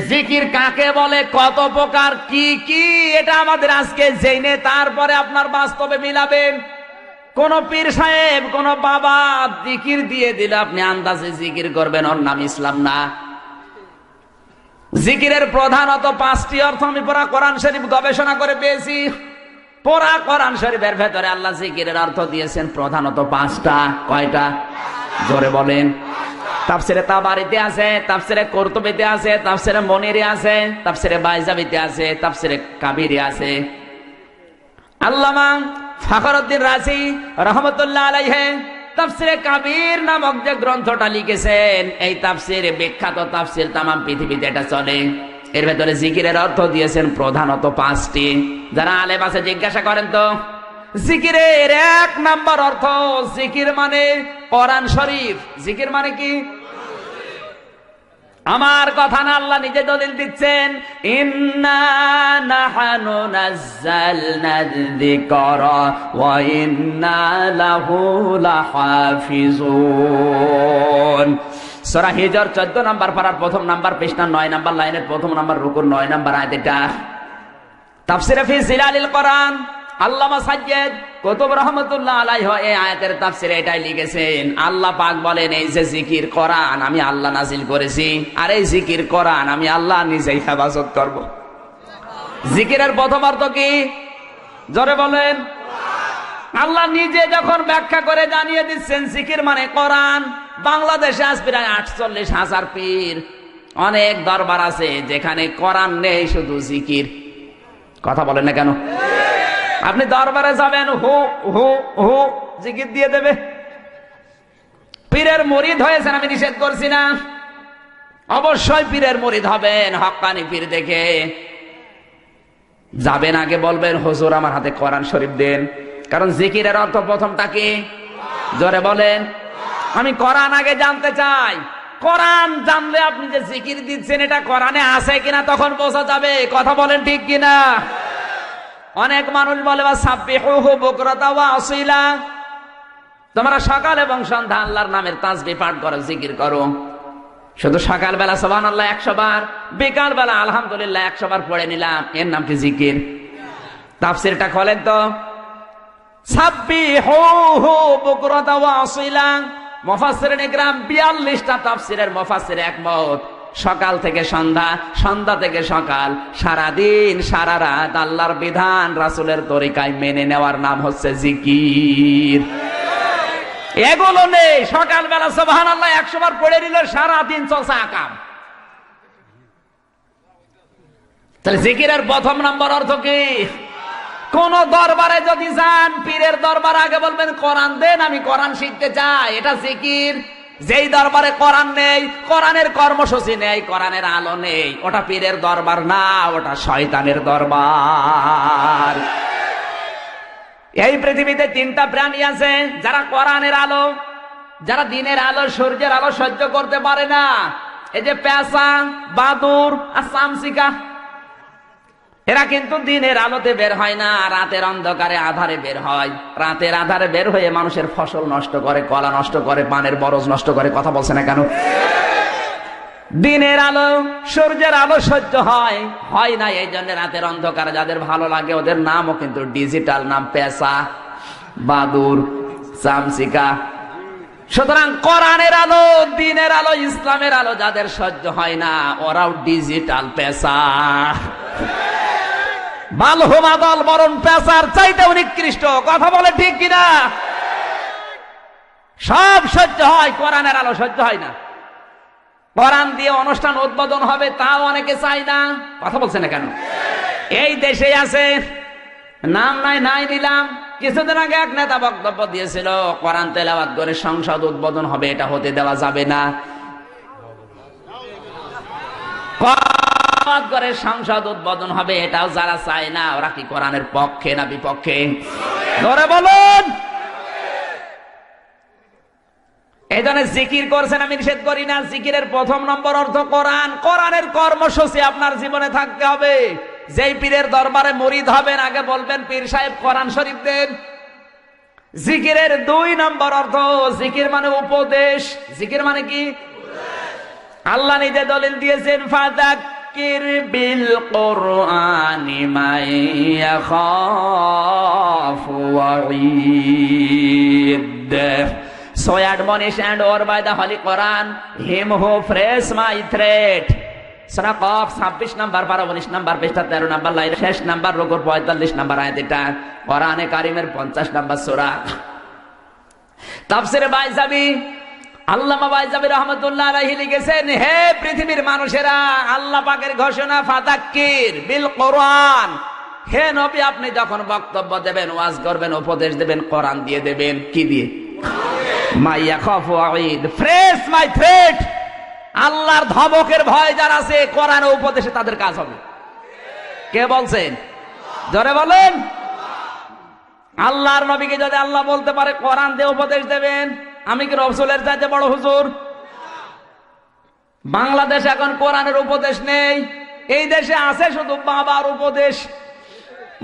জিকির কাকে বলে, কত প্রকার, কি কি, এটা আমাদের আজকে জেনে তারপরে আপনার বাস্তবে মিলাবেন। কোন পীর সাহেব, কোন বাবা জিকির দিয়ে দিলে আপনি আন্দাজে জিকির করবেন, ওর নাম ইসলাম না। জিকিরের প্রধানত 5টি অর্থ আমি পুরা কোরআন শরীফ গবেষণা করে পেয়েছি। পুরা কোরআন শরীফের ভেতরে আল্লাহ জিকিরের অর্থ দিয়েছেন প্রধানত 5টা। কয়টা? জোরে বলেন। তাফসিরে তাবারিতে আছে, তাফসিরে কুরতুবিতে আছে, তাফসিরে মুনিরে আছে, তাফসিরে বাইজাবিতে আছে, তাফসিরে কাবিরে আছে। আল্লামা ফখরুদ্দিন রাজি রহমাতুল্লাহ আলাইহি তাফসিরে কাবির নামক যে গ্রন্থটা লিখেছেন, এই তাফসিরে বিখ্যাত তাফসির তামাম পৃথিবীতে এটা চলে। এর ভেতরে জিকিরের অর্থ দিয়েছেন প্রধানত 5টি। যারা আলেম আছে জিজ্ঞাসা করেন তো, জিকিরের 1 নাম্বার অর্থ, জিকির মানে কোরআন শরীফ। জিকির মানে কি? আমার কথা না, আল্লাহ নিজে দলিল দিচ্ছেন, ইন্না নাহনু নাযালনা যিকরা ওয়া ইন্না লাহু লাহাফিজুন। সূরা হিজর 14 নম্বর পারার 1ম নাম্বার পৃষ্ঠা 9 নম্বর লাইনের 1ম নাম্বার রুকুর 9 নম্বর আয়াত। এটা তাফসিরে ফি জিলালিল কোরআন আল্লামা সাজ্জাদ কুতুব রাহমাতুল্লাহ আলাইহি এই আয়াতের তাফসিরে এটাই লিখেছেন। আল্লাহ পাক বলেন, এই যে জিকির কোরআন আমি আল্লাহ নাজিল করেছি, আর এই জিকির কোরআন আমি আল্লাহ নিজেই হেফাজত করব। জিকিরের প্রথম অর্থ কি? জোরে বলেন। আল্লাহ নিজে যখন ব্যাখ্যা করে জানিয়ে দিচ্ছেন জিকির মানে কোরআন। বাংলাদেশে আজ প্রায় 48,000 পীর, অনেক দরবার আছে যেখানে কোরআন নেই, শুধু জিকির। কথা বলেন না কেন? আপনি দরবারে যাবেন, হু হু হু জিকির দিয়ে দেবে। পীরের মুরিদ হয়েছেন, আমি নিষেধ করছি না, অবশ্যই পীরের মুরিদ হবেন, হক্কানি পীর দেখে যাবেন। আগে বলবেন, হুজুর আমার হাতে কোরআন শরীফ দেন। কারণ জিকিরের অর্থ প্রথমটা কি? জোরে বলেন। আমি কোরআন আগে জানতে চাই। কোরআন জানলে আপনি যে জিকির দিচ্ছেন এটা কোরআনে আছে কিনা তখন বোঝা যাবে। কথা বলেন ঠিক কিনা? অনেক মানুষ বলে সাব্বিহুহু বুকরাতা ওয়া আসিলা, তোমরা সকাল এবং সন্ধ্যা আল্লাহর নামের তাসবিহ পাঠ করো, জিকির করো। শুধু সকাল বেলা সুবহানাল্লাহ 100 বার, বিকাল বেলা আলহামদুলিল্লাহ 100 বার পড়ে নিলাম, এর নাম কি জিকির? তাফসীরটা খোলেন তো। সাব্বিহুহু বুকরাতা ওয়া আসিলা, মুফাসসিরিন ইকরাম 42টা তাফসীরের মুফাসসির একমত। সকাল থেকে সন্ধ্যা, সন্ধ্যা থেকে সকাল, সারাদিন সারা রাত আল্লাহর বিধান রাসূলের তরিকায় মেনে নেওয়ার নাম হচ্ছে জিকির। এগুলো নেই, সকালবেলা সুবহানাল্লাহ 100 বার পড়ে নিলে সারাদিন চলছে আকাম। তাহলে জিকিরের প্রথম নম্বর অর্থ কি? কোন দরবারে যদি যান, পীরের দরবার, আগে বলবেন কোরআন দেন, আমি কোরআন শিখতে চাই, এটা জিকির। যেই দরবারে কোরআন নেই, কোরআনের কর্মসূচি নেই, কোরআনের আলো নেই, ওটা পীরের দরবার না, ওটা শয়তানের দরবার। এই পৃথিবীতে 3টা প্রাণী আছে যারা কোরআনের আলো, যারা দিনের আলো, সূর্যের আলো সহ্য করতে পারে না। এই যে পেঁচা, বাদুর আর চামচিকা, এরা কিন্তু দিনের আলোতে বের হয় না, রাতের অন্ধকারে আধারে বের হয়। রাতের আধারে বের হয়ে মানুষের ফসল নষ্ট করে, কলা নষ্ট করে, পানের বরজ নষ্ট করে। কথা বলছে না কেন? দিনের আলো, সূর্যের আলো সহ্য হয় না, এই জন্য রাতের অন্ধকারে যাদের ভালো লাগে ওদের নামও কিন্তু ডিজিটাল নাম, পেঁচা, বাদুর, চামচিকা। সুতরাং কোরআনের আলো, দিনের আলো, ইসলামের আলো যাদের সহ্য হয় না, ওরাও ডিজিটাল পেঁচা। বালহুমা দল বরণ পেঁচার চাইতেও নিকৃষ্ট। কথা বলে ঠিক কিনা? সব সহ্য হয়, কোরআনের আলো সহ্য হয় না। কোরআন দিয়ে অনুষ্ঠান উদ্বোধন হবে, তাও অনেকে চায় না। কথা বলছে না কেন? এই দেশে আছে, নাম নাই নিলাম, কিছুদিন আগে এক নেতা বক্তব্য দিয়েছিল, কোরআন তেলাওয়াত করে সংসদ উদ্বোধন হবে, এটা হতে দেওয়া যাবে না। করে সংসদ উদ্বোধন হবে, এটাও যারা চায় না, ওরা কি কোরআনের পক্ষে না বিপক্ষে? ধরে বলুন। এই জন্য জিকির করছেন, আমি নিষেধ করি না। জিকিরের প্রথম নম্বর অর্থ কোরআন। কোরআনের কর্মসূচি আপনার জীবনে থাকতে হবে। যেই পীরের দরবারে মুরিদ হবেন, আগে বলবেন, পীর সাহেব কোরআন শরীফ দেন। জিকিরের 2 নম্বর অর্থ, জিকির মানে উপদেশ। জিকির মানে কি? আল্লাহ নিজে দলিল দিয়েছেন, ফাযাক্কির বিল কুরআনি মান ইয়াখাফু ওয়াঈদ। So admonish and or by the Holy Quran him who frays my threat. Surah cough 26 number, 19 number পৃষ্ঠা, 13 নাম্বার লাইন, শেষ নাম্বার রুকুর 45 নাম্বার আয়াত। এটা কোরআনে কারীমের 50 নাম্বার সূরা। তাফসীরে বাইজাবি আল্লামা বাইজাবি রাহমাতুল্লাহ আলাইহি লিখেছেন, হে পৃথিবীর মানুষেরা, আল্লাহ পাকের ঘোষণা ফাযাক্কির বিল কোরআন। হে নবী, আপনি যখন বক্তব্য দেবেন, ওয়াজ করবেন, উপদেশ দেবেন, কোরআন দিয়ে দেবেন। কি দিয়ে? মাই ইয়াখাফু ওয়াঈদ, ফ্রেশ মাই থ্রেট। আল্লাহর ধমকের ভয় যার আছে, কোরআন ও উপদেশে তাদের কাজ হবে। কে বলছেন? জোরে বলেন। আল্লাহর নবীকে যদি আল্লাহ বলতে পারে কোরআন দিয়ে উপদেশ দেবেন, আমি কি রাসূলের চাইতে বড় হুজুর? বাংলাদেশে এখন কোরআনের উপদেশ নেই। এই দেশে আছে শুধু বাবার উপদেশ,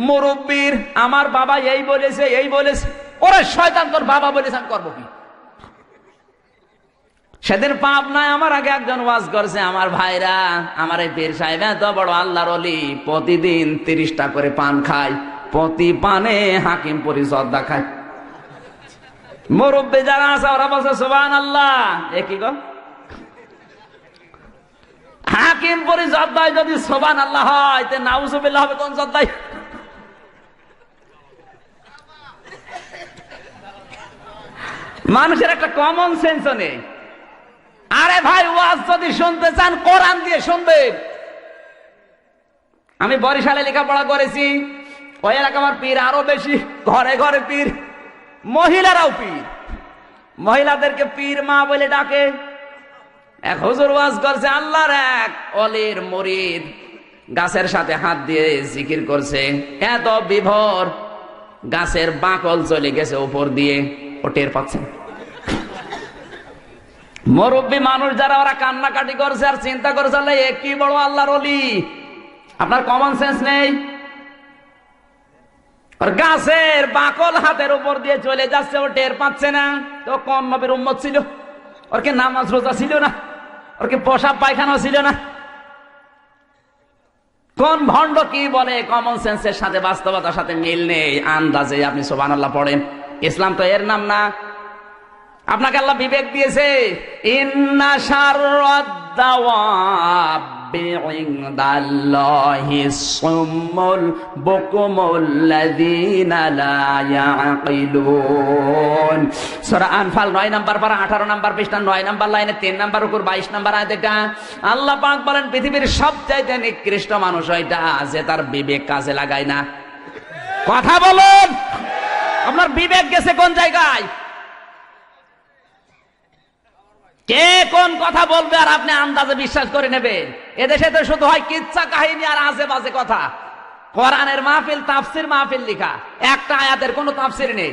মুরব্বির। আমার বাবা এই বলেছে, এই বলেছে। ওরে শয়তান, তোর বাবা বলেছে, আমি করবো কি? সেদিন পাপ নাই, আমার আগে একজন ওয়াজ করছে, আমার ভাইরা, আমার এই পীর সাহেব এত বড় আল্লাহর ওলি, প্রতিদিন 30টা করে পান খায়, প্রতি পানে হাকিমপুরি জর্দা খায়। মুরব্বী যারা আছে ওরা বলছে সুবহানাল্লাহ। এ কি গো? হাকিমপুরি জর্দায় যদি সুবহানাল্লাহ হয়, তে নাউজুবিল্লাহ হবে কোন জর্দায়? মানুষের একটা কমন সেন্সও নেই। আরে ভাই, ওয়াজ যদি শুনতে চান কোরআন দিয়ে শুনবেন। আমি বরিশালে লেখাপড়া করেছি, ওই এলাকা আমার পীর আরো বেশি, ঘরে ঘরে পীর, মহিলারাও পীর। মহিলাদেরকে পীর মা বলে ডাকে। এক হুজুর ওয়াজ করছে, আল্লাহর এক ওলির মুরিদ গাছের সাথে হাত দিয়ে জিকির করছে, এত বিভোর, গাছের বাকল চলে গেছে উপর দিয়ে, ও টের পাচ্ছে। মুরব্বী মানুষ যারা, ওরা কান্নাকাটি করছে আর চিন্তা করছে, আল্লাহ এ কি বড় আল্লাহর ওলি। আপনার কমন সেন্স নেই। আর গাছের বাকল হাতের উপর দিয়ে চলে যাচ্ছে, ও টের পাচ্ছে না। তো কোন নবীর উম্মত ছিল? ওর কি নামাজ রোজা ছিল না? ওর কি পেশাব পায়খানা ছিল না? কোন ভণ্ড কি বলে? কমন সেন্সের সাথে বাস্তবতার সাথে মিল নেই। আন্দাজে আপনি সুবহানাল্লাহ পড়েন। ইসলাম তো এর নাম না। আপনাকে আল্লাহ বিবেক দিয়েছে। ইন্না শাররাদ দাওয়াবি ইনদাল্লাহিস সুম্মুল বুকুমুল লাযীনা লা ইয়াকিলুন। সূরা আনফাল 9 নাম্বার পারা 18 নাম্বার পৃষ্ঠা 9 নাম্বার লাইনে 3 নাম্বার রুকুর 22 নাম্বার আয়াত। এটা আল্লাহ পাক বলেন, পৃথিবীর সবচাইতে নিকৃষ্ট মানুষ ওইটা যে তার বিবেক কাজে লাগায় না। কথা বলুন, আপনার বিবেক গেছে কোন জায়গায়? কে কোন কথা বলবে আর আপনি আন্দাজে বিশ্বাস করে নেবেন? এদেশে তো শুধু হয় কিচ্ছা কাহিনী আর আজে বাজে কথা। কোরআনের মাহফিল, তাফসির মাহফিল লিখা, একটা আয়াতের কোনো তাফসির নেই।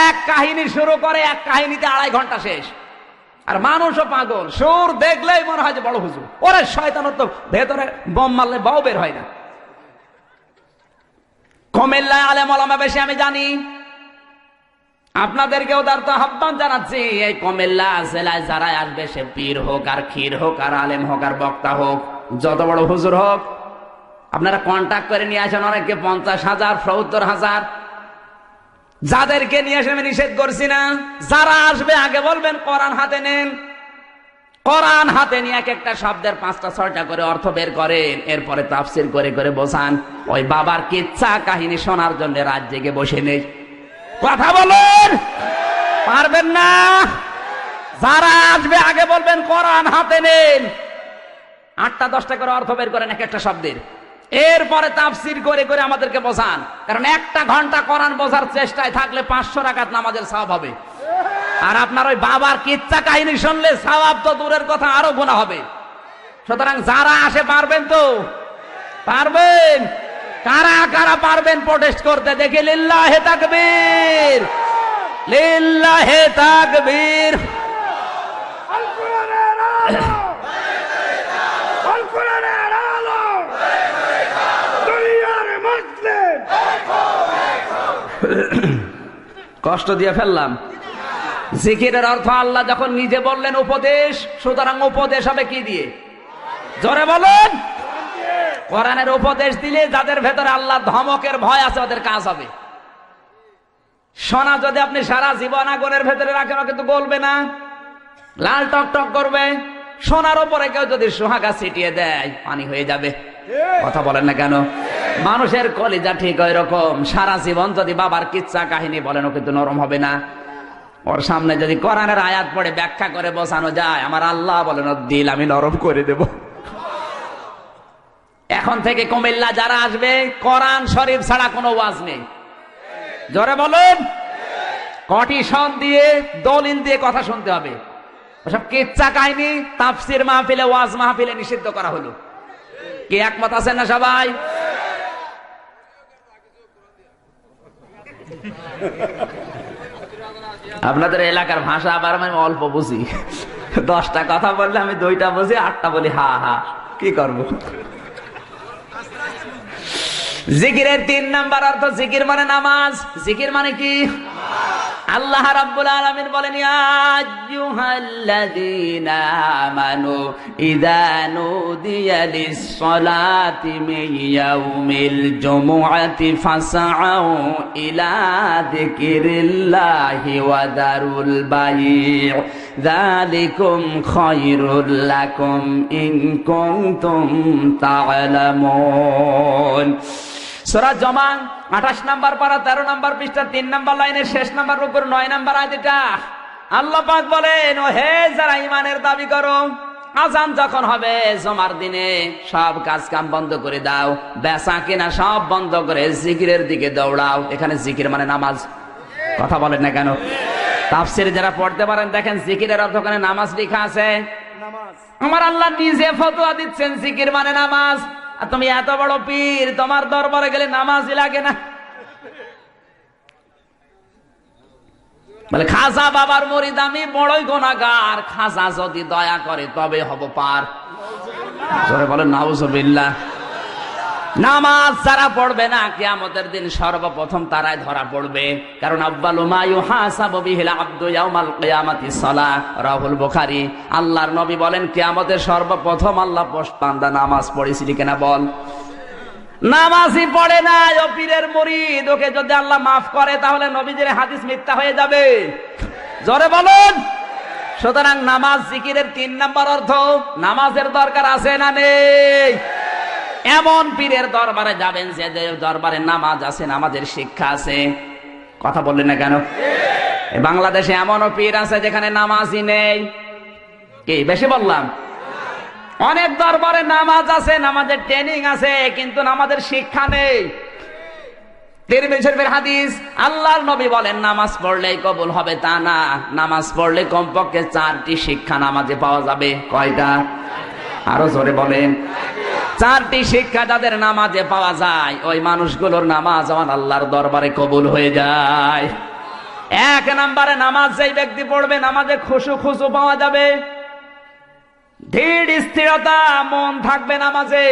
এক কাহিনী শুরু করে, এক কাহিনীতে 2.5 ঘন্টা শেষ। আর মানুষও পাগল, সুর দেখলেই মনে হয় যে বড় হুজুর। ওরে শয়তানের তো ভেতরে বোম মারলে বাও বের হয় না। কুমিল্লায় আলেম ওলামা বেশি, আমি জানি। আপনাদেরকেও তার তো আহ্বান জানাচ্ছি, এই কুমিল্লা জেলায় যারা আসবে, সে পীর হোক আর ক্ষীর হোক আর আলেম হোক আর বক্তা হোক, যত বড় হুজুর হোক, আপনারা কন্ট্যাক্ট করে নিয়ে আসেন। অনেককে 50,000, 70,000, যাদেরকে নিয়ে আসে আমি নিষেধ করছি না। যারা আসবে আগে বলবেন কোরআন হাতে নেন। কোরআন হাতে নিয়ে এক একটা শব্দের 5টা 6টা করে অর্থ বের করেন, এরপরে তাফসির করে করে বোঝান। ওই বাবার কিচ্ছা কাহিনী শোনার জন্য রাত জেগে বসে নেই। কথা বলুন, পারবেন না? যারা আসবে আগে বলবেন কোরআন হাতে নেন, 8টা 10টা করে অর্থ বের করেন এক একটা শব্দের, এরপরে তাফসির করে করে আমাদেরকে বোঝান। কারণ 1 ঘন্টা কোরআন বোঝার চেষ্টায় থাকলে 500 রাকাত নামাজের সওয়াব হবে। আর আপনার ওই বাবার কিচ্ছা কাহিনী শুনলে সওয়াব তো দূরের কথা, আরো গুনাহ হবে। সুতরাং যারা আসে পারবেন তো? পারবেন? কারা কারা পারবেন প্রোটেস্ট করতে দেখি? লিল্লাহে তাকবীর, লিল্লাহে তাকবীর। আল কোরআনের আলো, আল কোরআনের আলো, দুনিয়ার মুসলিম। কষ্ট দিয়ে ফেললাম। জিকিরের অর্থ আল্লাহ যখন নিজে বললেন উপদেশ, সুতরাং উপদেশ হবে কি দিয়ে? জোরে বলুন। কোরআনের উপদেশ দিলে যাদের ভেতরে আল্লাহ ধমকের ভয় আছে ওদের কাজ হবে। সোনা যদি আপনি সারা জীবন আগুনের ভেতরে রাখেন ও কিন্তু গলবে না, লাল টক টক করবে। সোনার উপরে কেউ যদি সোহাগা ছিটিয়ে দেয় পানি হয়ে যাবে। কথা বলেন না কেন? মানুষের কলিজা ঠিক ওই রকম, সারা জীবন যদি বাবার কিচ্ছা কাহিনী বলেন ও কিন্তু নরম হবে না। ওর সামনে যদি কোরআনের আয়াত পড়ে ব্যাখ্যা করে বোঝানো যায়, আমার আল্লাহ বলেন ওর দিল আমি নরম করে দেব। এখন থেকে কুমিল্লা যারা আসবে কোরআন শরীফ ছাড়া কোনো ওয়াজ নেই। জোরে বলুন। কটিশন দিয়ে দলিল দিয়ে কথা শুনতে হবে। ওসব কিচ্ছা কাহিনী তাফসির মাহফিলে ওয়াজ মাহফিলে নিষিদ্ধ করা হলো। কি একমত আছেন না সবাই? আপনাদের এলাকার ভাষা আবার আমি অল্প বুঝি। 10টা কথা বললে আমি 2টা বুঝি, 8টা বলি হা হা। কি করব? জিকিরের 3 নাম্বার অর্থ জিকির মানে নামাজ। জিকির মানে কি? আল্লাহ রাব্বুল আলামিন বলেন, ইয়া আইয়ুহাল্লাযীনা আমানু ইযা নুদিয়া লিস-সালাতি মিন ইয়াউমিল জুমুআতি ফাসআউ ইলা যিকিরিল্লাহি ওয়া দারুল বাই' যালিকুম খায়রুল লাকুম ইন কুনতুম তা'লামুন। সূরা জমা 28 নাম্বার পারা 13 নাম্বার পৃষ্ঠা 3 নাম্বার লাইনের শেষ নাম্বার রূপের 9 নাম্বার আয়াত। এটা আল্লাহ পাক বলেন, ও হে যারা ঈমানের দাবি করো, আযান যখন হবে জুমার দিনে সব কাজ কাম বন্ধ করে দাও, বেচা কেনা সব বন্ধ করে জিকিরের দিকে দৌড়াও। এখানে জিকির মানে নামাজ। কথা বলেন না কেন? তাফসীর যারা পড়তে পারেন দেখেন জিকিরের অর্থ ওখানে নামাজ লেখা আছে। আমার আল্লাহ নিজে ফতোয়া দিচ্ছেন জিকির মানে নামাজ। আর তুমি এত বড় পীর, তোমার দরবারে গেলে নামাজই লাগে না। বলে খাজা বাবার মুরিদ আমি, বড়ই গুনাহগার, খাজা যদি দয়া করে তবে হব পার। জোরে বলেন নাউজুবিল্লাহ। নামাজ যারা পড়বে না কিয়ামতের দিন সর্বপ্রথম তারাই ধরা পড়বে। কারণ আউয়ালু মা ইউহাসাবু বিহিল আবদু ইয়াউমাল কিয়ামাতি সালাহ, রাহুল বুখারী। আল্লাহর নবী বলেন কিয়ামতের সর্বপ্রথম আল্লাহ বান্দা নামাজ পড়েছিলি কিনা বল। নামাজই পড়ে না ও পীরের মুরিদ, ওকে যদি আল্লাহ মাফ করে তাহলে নবীজির হাদিস মিথ্যা হয়ে যাবে। জোরে বলুন। সুতরাং নামাজ জিকিরের 3 নাম্বার অর্থ। নামাজের দরকার আছে না নেই? এমন পীরের দরবারে যাবেন যে দরবারে নামাজ আছে, নামাজের শিক্ষা আছে। কথা বললেন না কেন? বাংলাদেশে এমনও পীর আছে যেখানে নামাজই নেই। কি বেশি বললাম? অনেক দরবারে নামাজ আছে, নামাজের ট্রেনিং আছে, কিন্তু নামাজের শিক্ষা নেই। তিরমিজি শরীফের হাদিস, আল্লাহর নবী বলেন নামাজ পড়লেই কবুল হবে তা না, নামাজ পড়লে কমপক্ষে 4টি শিক্ষা নামাজে পাওয়া যাবে। কয়টা? আরো জোরে বলেন। 4টি শিক্ষা যাদের নামাজে পাওয়া যায় ওই মানুষগুলোর নামাজ আমার আল্লাহর দরবারে কবুল হয়ে যায়। 1 নম্বরে নামাজ যেই ব্যক্তি পড়বে নামাজে খুশু পাওয়া যাবে, ধীর স্থিরতা, মন থাকবে নামাজে।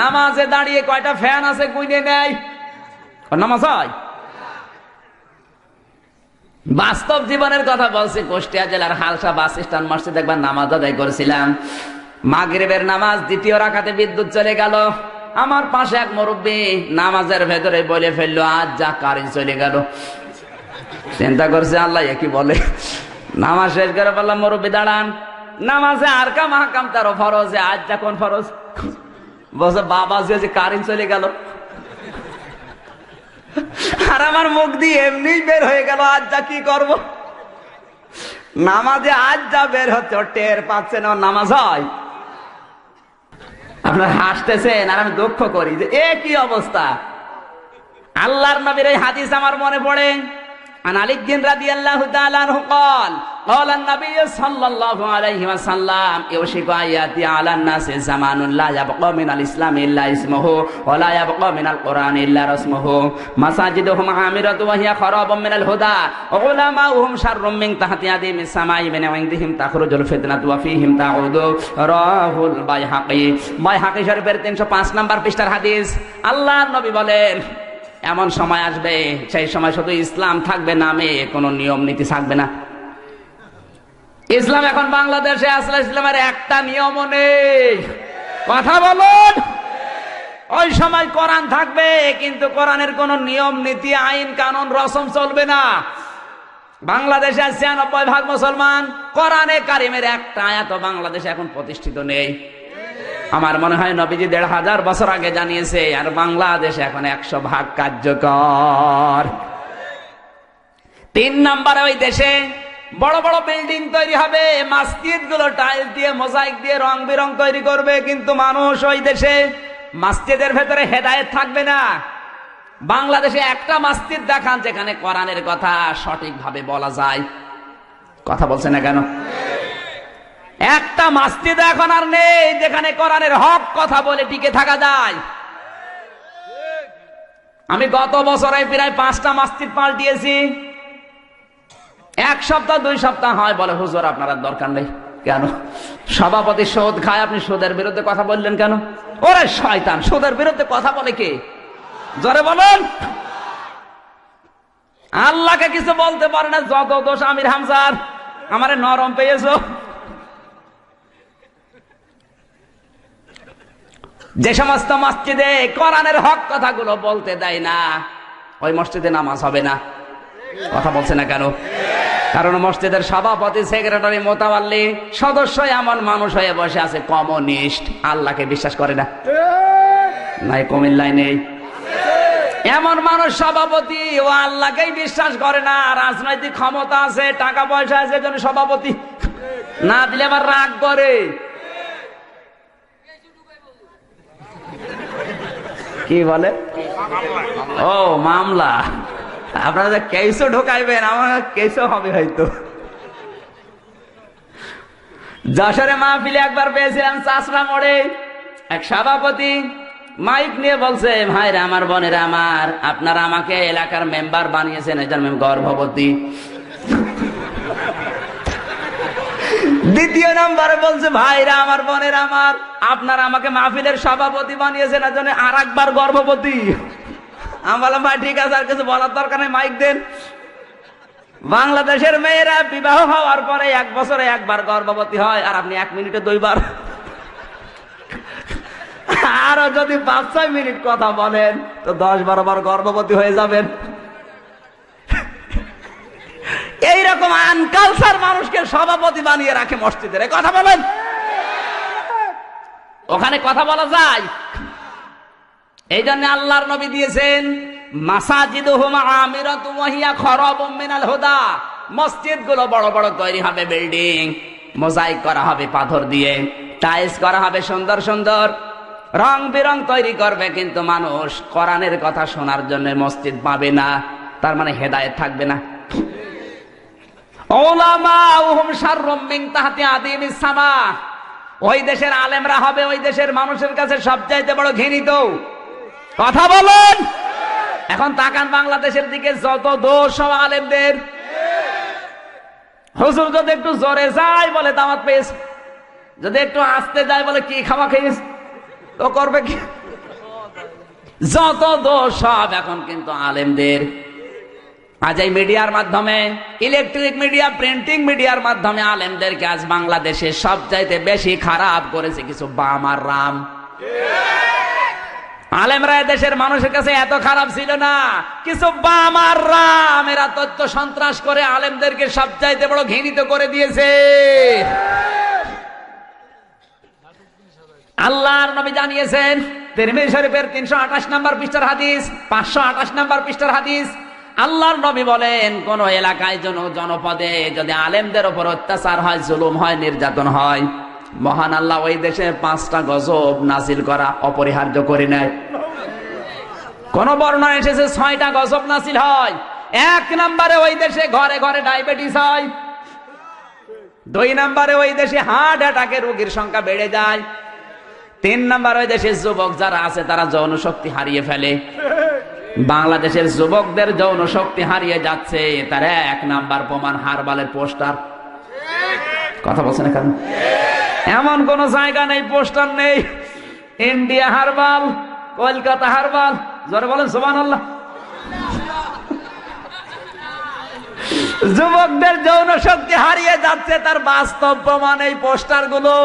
নামাজে দাঁড়িয়ে কয়টা ফ্যান আছে গুইনে নেয়, নামাজ হয়? বাস্তব জীবনের কথা বলছি। কুষ্টিয়া জেলার হালসা বাস স্ট্যান্ড মসজিদে একবার নামাজ আদায় করেছিলাম। মাগরিবের নামাজ 2য় রাকাতে বিদ্যুৎ চলে গেল। আমার পাশে এক মুরব্বী নামাজের ভেতরে বলে ফেললো, আজ যা কারেন্ট চলে গেল। চিন্তা করছে আল্লাহ কি বলে। নামাজ শেষ করে বললাম, মুরব্বী দাঁড়ান, নামাজে আর কাম হাকাম তারও ফরজ, আজ যা কোন ফরজ? বলছে বাবা যে কারেন্ট চলে গেল। আর আমার মুখ দিয়ে এমনি বের হয়ে গেল, আজ যা কি করব? নামাজে আজ যা বের হচ্ছে টের পাচ্ছেন, নামাজ হয়? আপনারা হাসতেছেন আর আমি দুঃখ করি যে এ কি অবস্থা। আল্লাহর নবীর এই হাদিস আমার মনে পড়ে। عن علي رضي الله تعالى عنه قال قال النبي صلى الله عليه وسلم يوشك أن يأتي على الناس زمان لا يبقى من الإسلام إلا اسمه ولا يبقى من القرآن إلا رسمه مساجدهم عامرة وهي خراب من الهدى وعلماؤهم شر من تحت يدهم السماء من عندهم تخرج الفتنة وفيهم تعود رواه البيهقي বাইহাকী শরীফের 305 নম্বর পৃষ্ঠার হাদিস। আল্লাহর নবী বলেন এমন সময় আসবে সেই সময় শুধু ইসলাম থাকবে নামে, কোনো নিয়ম নীতি থাকবে না। ইসলাম এখন বাংলাদেশে আসলে ইসলামের একটা নিয়মও নেই। কথা বলুন। ওই সময় কোরআন থাকবে, কিন্তু কোরআনের কোন নিয়ম নীতি আইন কানুন রসম চলবে না। বাংলাদেশে 96% মুসলমান, কোরআনে কারিমের একটা আয়াত বাংলাদেশে এখন প্রতিষ্ঠিত নেই। আমার মনে হয় নবীজি 1500 বছর আগে জানিয়েছে, আর বাংলাদেশে এখন 100% কার্যকর। 3 নম্বরে ওই দেশে বড় বড় বিল্ডিং তৈরি হবে, মসজিদ গুলো টাইল দিয়ে মোজাইক দিয়ে রং বেরং তৈরি করবে, কিন্তু মানুষ ওই দেশে মসজিদের ভেতরে হেদায়েত থাকবে না। বাংলাদেশে একটা মসজিদ দেখান যেখানে কোরআনের কথা সঠিকভাবে বলা যায়। কথা বলছে না কেন? একটা মসজিদ এখন আর নেই যেখানে কোরআনের হক কথা বলে টিকে থাকা যায়। আমি গত বছরে প্রায় 5টা মসজিদ পাল্টিয়েছি। 1 সপ্তাহ 2 সপ্তাহ হয়, বলে হুজুর আপনার দরকার নেই। কেন? সভাপতি সুদ খায়, আপনি সুদের বিরুদ্ধে কথা বললেন কেন? ওরে শয়তান, সুদের বিরুদ্ধে কথা বলে কে? জোরে বলুন। আল্লাহকে কিছু বলতে পারে না, যত দোষ আমির হামজার। আমারে নরম পেয়েছো। যে সমস্ত মসজিদে কোরআনের হক কথাগুলো বলতে দেয় না, ওই মসজিদে নামাজ হবে না। কথা বলছে না কেন? কারণ মসজিদের সভাপতি, সেক্রেটারি, মোতাওয়াল্লি সদস্য এমন মানুষ হয়ে বসে আছে কমিউনিস্ট, আল্লাহকে বিশ্বাস করে না। নাই কুমিল্লায় নেই এমন মানুষ সভাপতি, ও আল্লাহকেই বিশ্বাস করে না। রাজনৈতিক ক্ষমতা আছে, টাকা পয়সা আছে, জন্য সভাপতি না দিলে আবার রাগ করে। কি বলে? ও মামলা। আপনারা যে কেসও ঢোকাইবেন, আমার কেসও হবে হয়তো। যশোরে মাহফিলে একবার পেয়েছিলাম চাষরা মোড়ে, এক সভাপতি মাইক নিয়ে বলছে, ভাইরা আমার, বোনেরা আমার, আপনারা আমাকে এলাকার মেম্বার বানিয়েছেন, এই জন্য আমি গর্ভবতী। দ্বিতীয় নম্বরে বলছে, ভাইরা আমার, বোনেরা আমার, আপনারা আমাকে মাহফিলের সভাপতি বানিয়েছেন, এই জন্য আর একবার গর্ভবতী। আমি বললাম, ভাই ঠিক আছে, আর কিছু বলার দরকার নেই, মাইক দেন। বাংলাদেশের মেয়েরা বিবাহ হওয়ার পরে 1 বছরে 1 বার গর্ভবতী হয়, আর আপনি 1 মিনিটে 2 বার। আরো যদি 5-6 মিনিট কথা বলেন তো 10-12 বার গর্ভবতী হয়ে যাবেন। এইরকম আনকালচার মানুষকে সভাপতি বানিয়ে রাখে মসজিদের। কথা বলেন, ওখানে কথা বলা যায়? এই জন্য আল্লাহর নবী দিয়েছেন, মাসাজিদুহুম আমিরাতুম ওয়া হিয়া খারাবুম মিনাল হুদা। মসজিদগুলো বড় বড় তৈরি হবে, বিল্ডিং মোজাইক করা হবে পাথর দিয়ে, টাইলস করা হবে সুন্দর সুন্দর, রং বেরং তৈরি করবে, কিন্তু মানুষ কোরআনের কথা শোনার জন্য মসজিদ পাবে না। তার মানে হেদায়েত থাকবে না। উলামাউহুম শাররুম মিন তাহতি আদিমিস সামা। ওই দেশের আলেমরা হবে ওই দেশের মানুষের কাছে সবচাইতে বড় ঘৃণিত। কথা বলুন। এখন তাকান বাংলাদেশের দিকে, যত দোষ সব আলেমদের। হুজুর যদি একটু জোরে যায় বলে দাওয়াত পেয়েছে, যদি একটু আস্তে যায় বলে কি খাওয়া খেয়েছ, তো করবে কি? যত দোষ সব এখন কিন্তু আলেমদের। আজ এই মিডিয়ার মাধ্যমে, ইলেকট্রিক মিডিয়া, প্রিন্টিং মিডিয়ার মাধ্যমে আলেমদেরকে আজ বাংলাদেশে সবচাইতে বেশি খারাপ করেছে কিছু বাম আর রাম। আলেমরা দেশের মানুষের কাছে এত খারাপ ছিল না, কিছু বাম আর রাম এরা তথ্য সন্ত্রাস করে আলেমদেরকে সবচাইতে বড় ঘৃণিত করে দিয়েছে। আল্লাহর নবী জানিয়েছেন, তিরমিজি শরীফের 328 নম্বর পৃষ্ঠার হাদিস, 528 নম্বর পৃষ্ঠার হাদিস, আল্লাহর নবী বলেন, কোন এলাকায় জনপদে যদি আলেমদের উপর অত্যাচার হয়, জুলুম হয়, নির্যাতন হয়, মহান আল্লাহ ওই দেশে 5টা গজব নাজিল করা অপরিহার্য করে নেয়। কোন বর্ণনা এসেছে 6টা গজব নাজিল হয়। 1 নম্বরে ওই দেশে ঘরে ঘরে ডায়াবেটিস হয়। 2 নম্বরে ওই দেশে হার্ট অ্যাটাকের রোগীর সংখ্যা বেড়ে যায়। 3 নম্বর ওই দেশের যুবক যারা আছে তারা যৌন শক্তি হারিয়ে ফেলে। বাংলাদেশের যুবকদের যৌন শক্তি হারিয়ে যাচ্ছে, তার 1 নাম্বার প্রমাণ হারবালের পোস্টার। কথা বলছেন না কেন? এমন কোন জায়গা নেই পোস্টার নেই। ইন্ডিয়া হারবাল, কলকাতা হারবাল, জোরে বলেন সুবহানাল্লাহ। যুবকদের যৌন শক্তি হারিয়ে যাচ্ছে, তার বাস্তব প্রমাণ এই পোস্টার গুলো।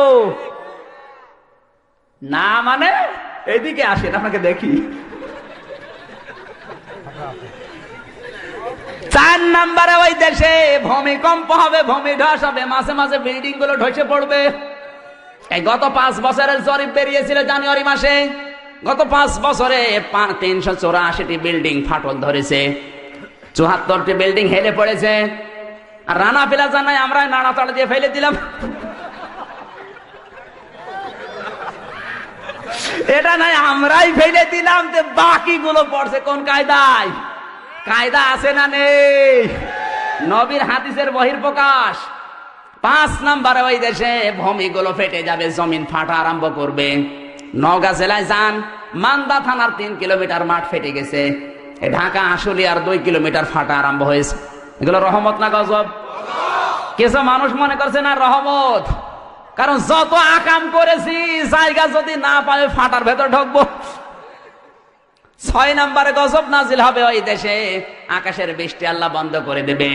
না মানে এইদিকে আসেন, আপনাকে দেখি। 4 নম্বরে ওই দেশে ভূমিকম্প হবে, ভূমিধস হবে, মাঝে মাঝে বিল্ডিং গুলো ধসে পড়বে। এই গত 5 বছরের জরিপ বেরিয়েছিল জানুয়ারি মাসে। গত 5 বছরে 384টি বিল্ডিং ফাটল ধরেছে, 74টি বিল্ডিং হেলে পড়েছে। আর রানা পিলা জানাই আমরা নাড়াতাড়া দিয়ে ফেলে দিলাম। এটা নাই আমরাই ফেলে দিলাম, যে বাকিগুলো পড়ছে কোন কায়দায়? কায়দা আছে না নেই? নবীর হাদিসের বহির্প্রকাশ। 5 নম্বরে ওই দেশে ভূমিগুলো ফেটে যাবে, জমিন ফাটা আরম্ভ করবে। নওগাঁ জেলায় যান, মান্দা থানার 3 কিলোমিটার মাঠ ফেটে গেছে। ঢাকা আশুলিয়ার 2 কিলোমিটার ফাটা আরম্ভ হয়েছে। এগুলো রহমত না গজব? কিছু মানুষ মনে করছে না রহমত, কারণ যত আকাম করেছি জায়গা যদি না পাবে ফাটার ভেতর ঢুকবো। 6 নম্বরে গজব নাজিল হবে ওই দেশে, আকাশের বৃষ্টি আল্লাহ বন্ধ করে দেবে।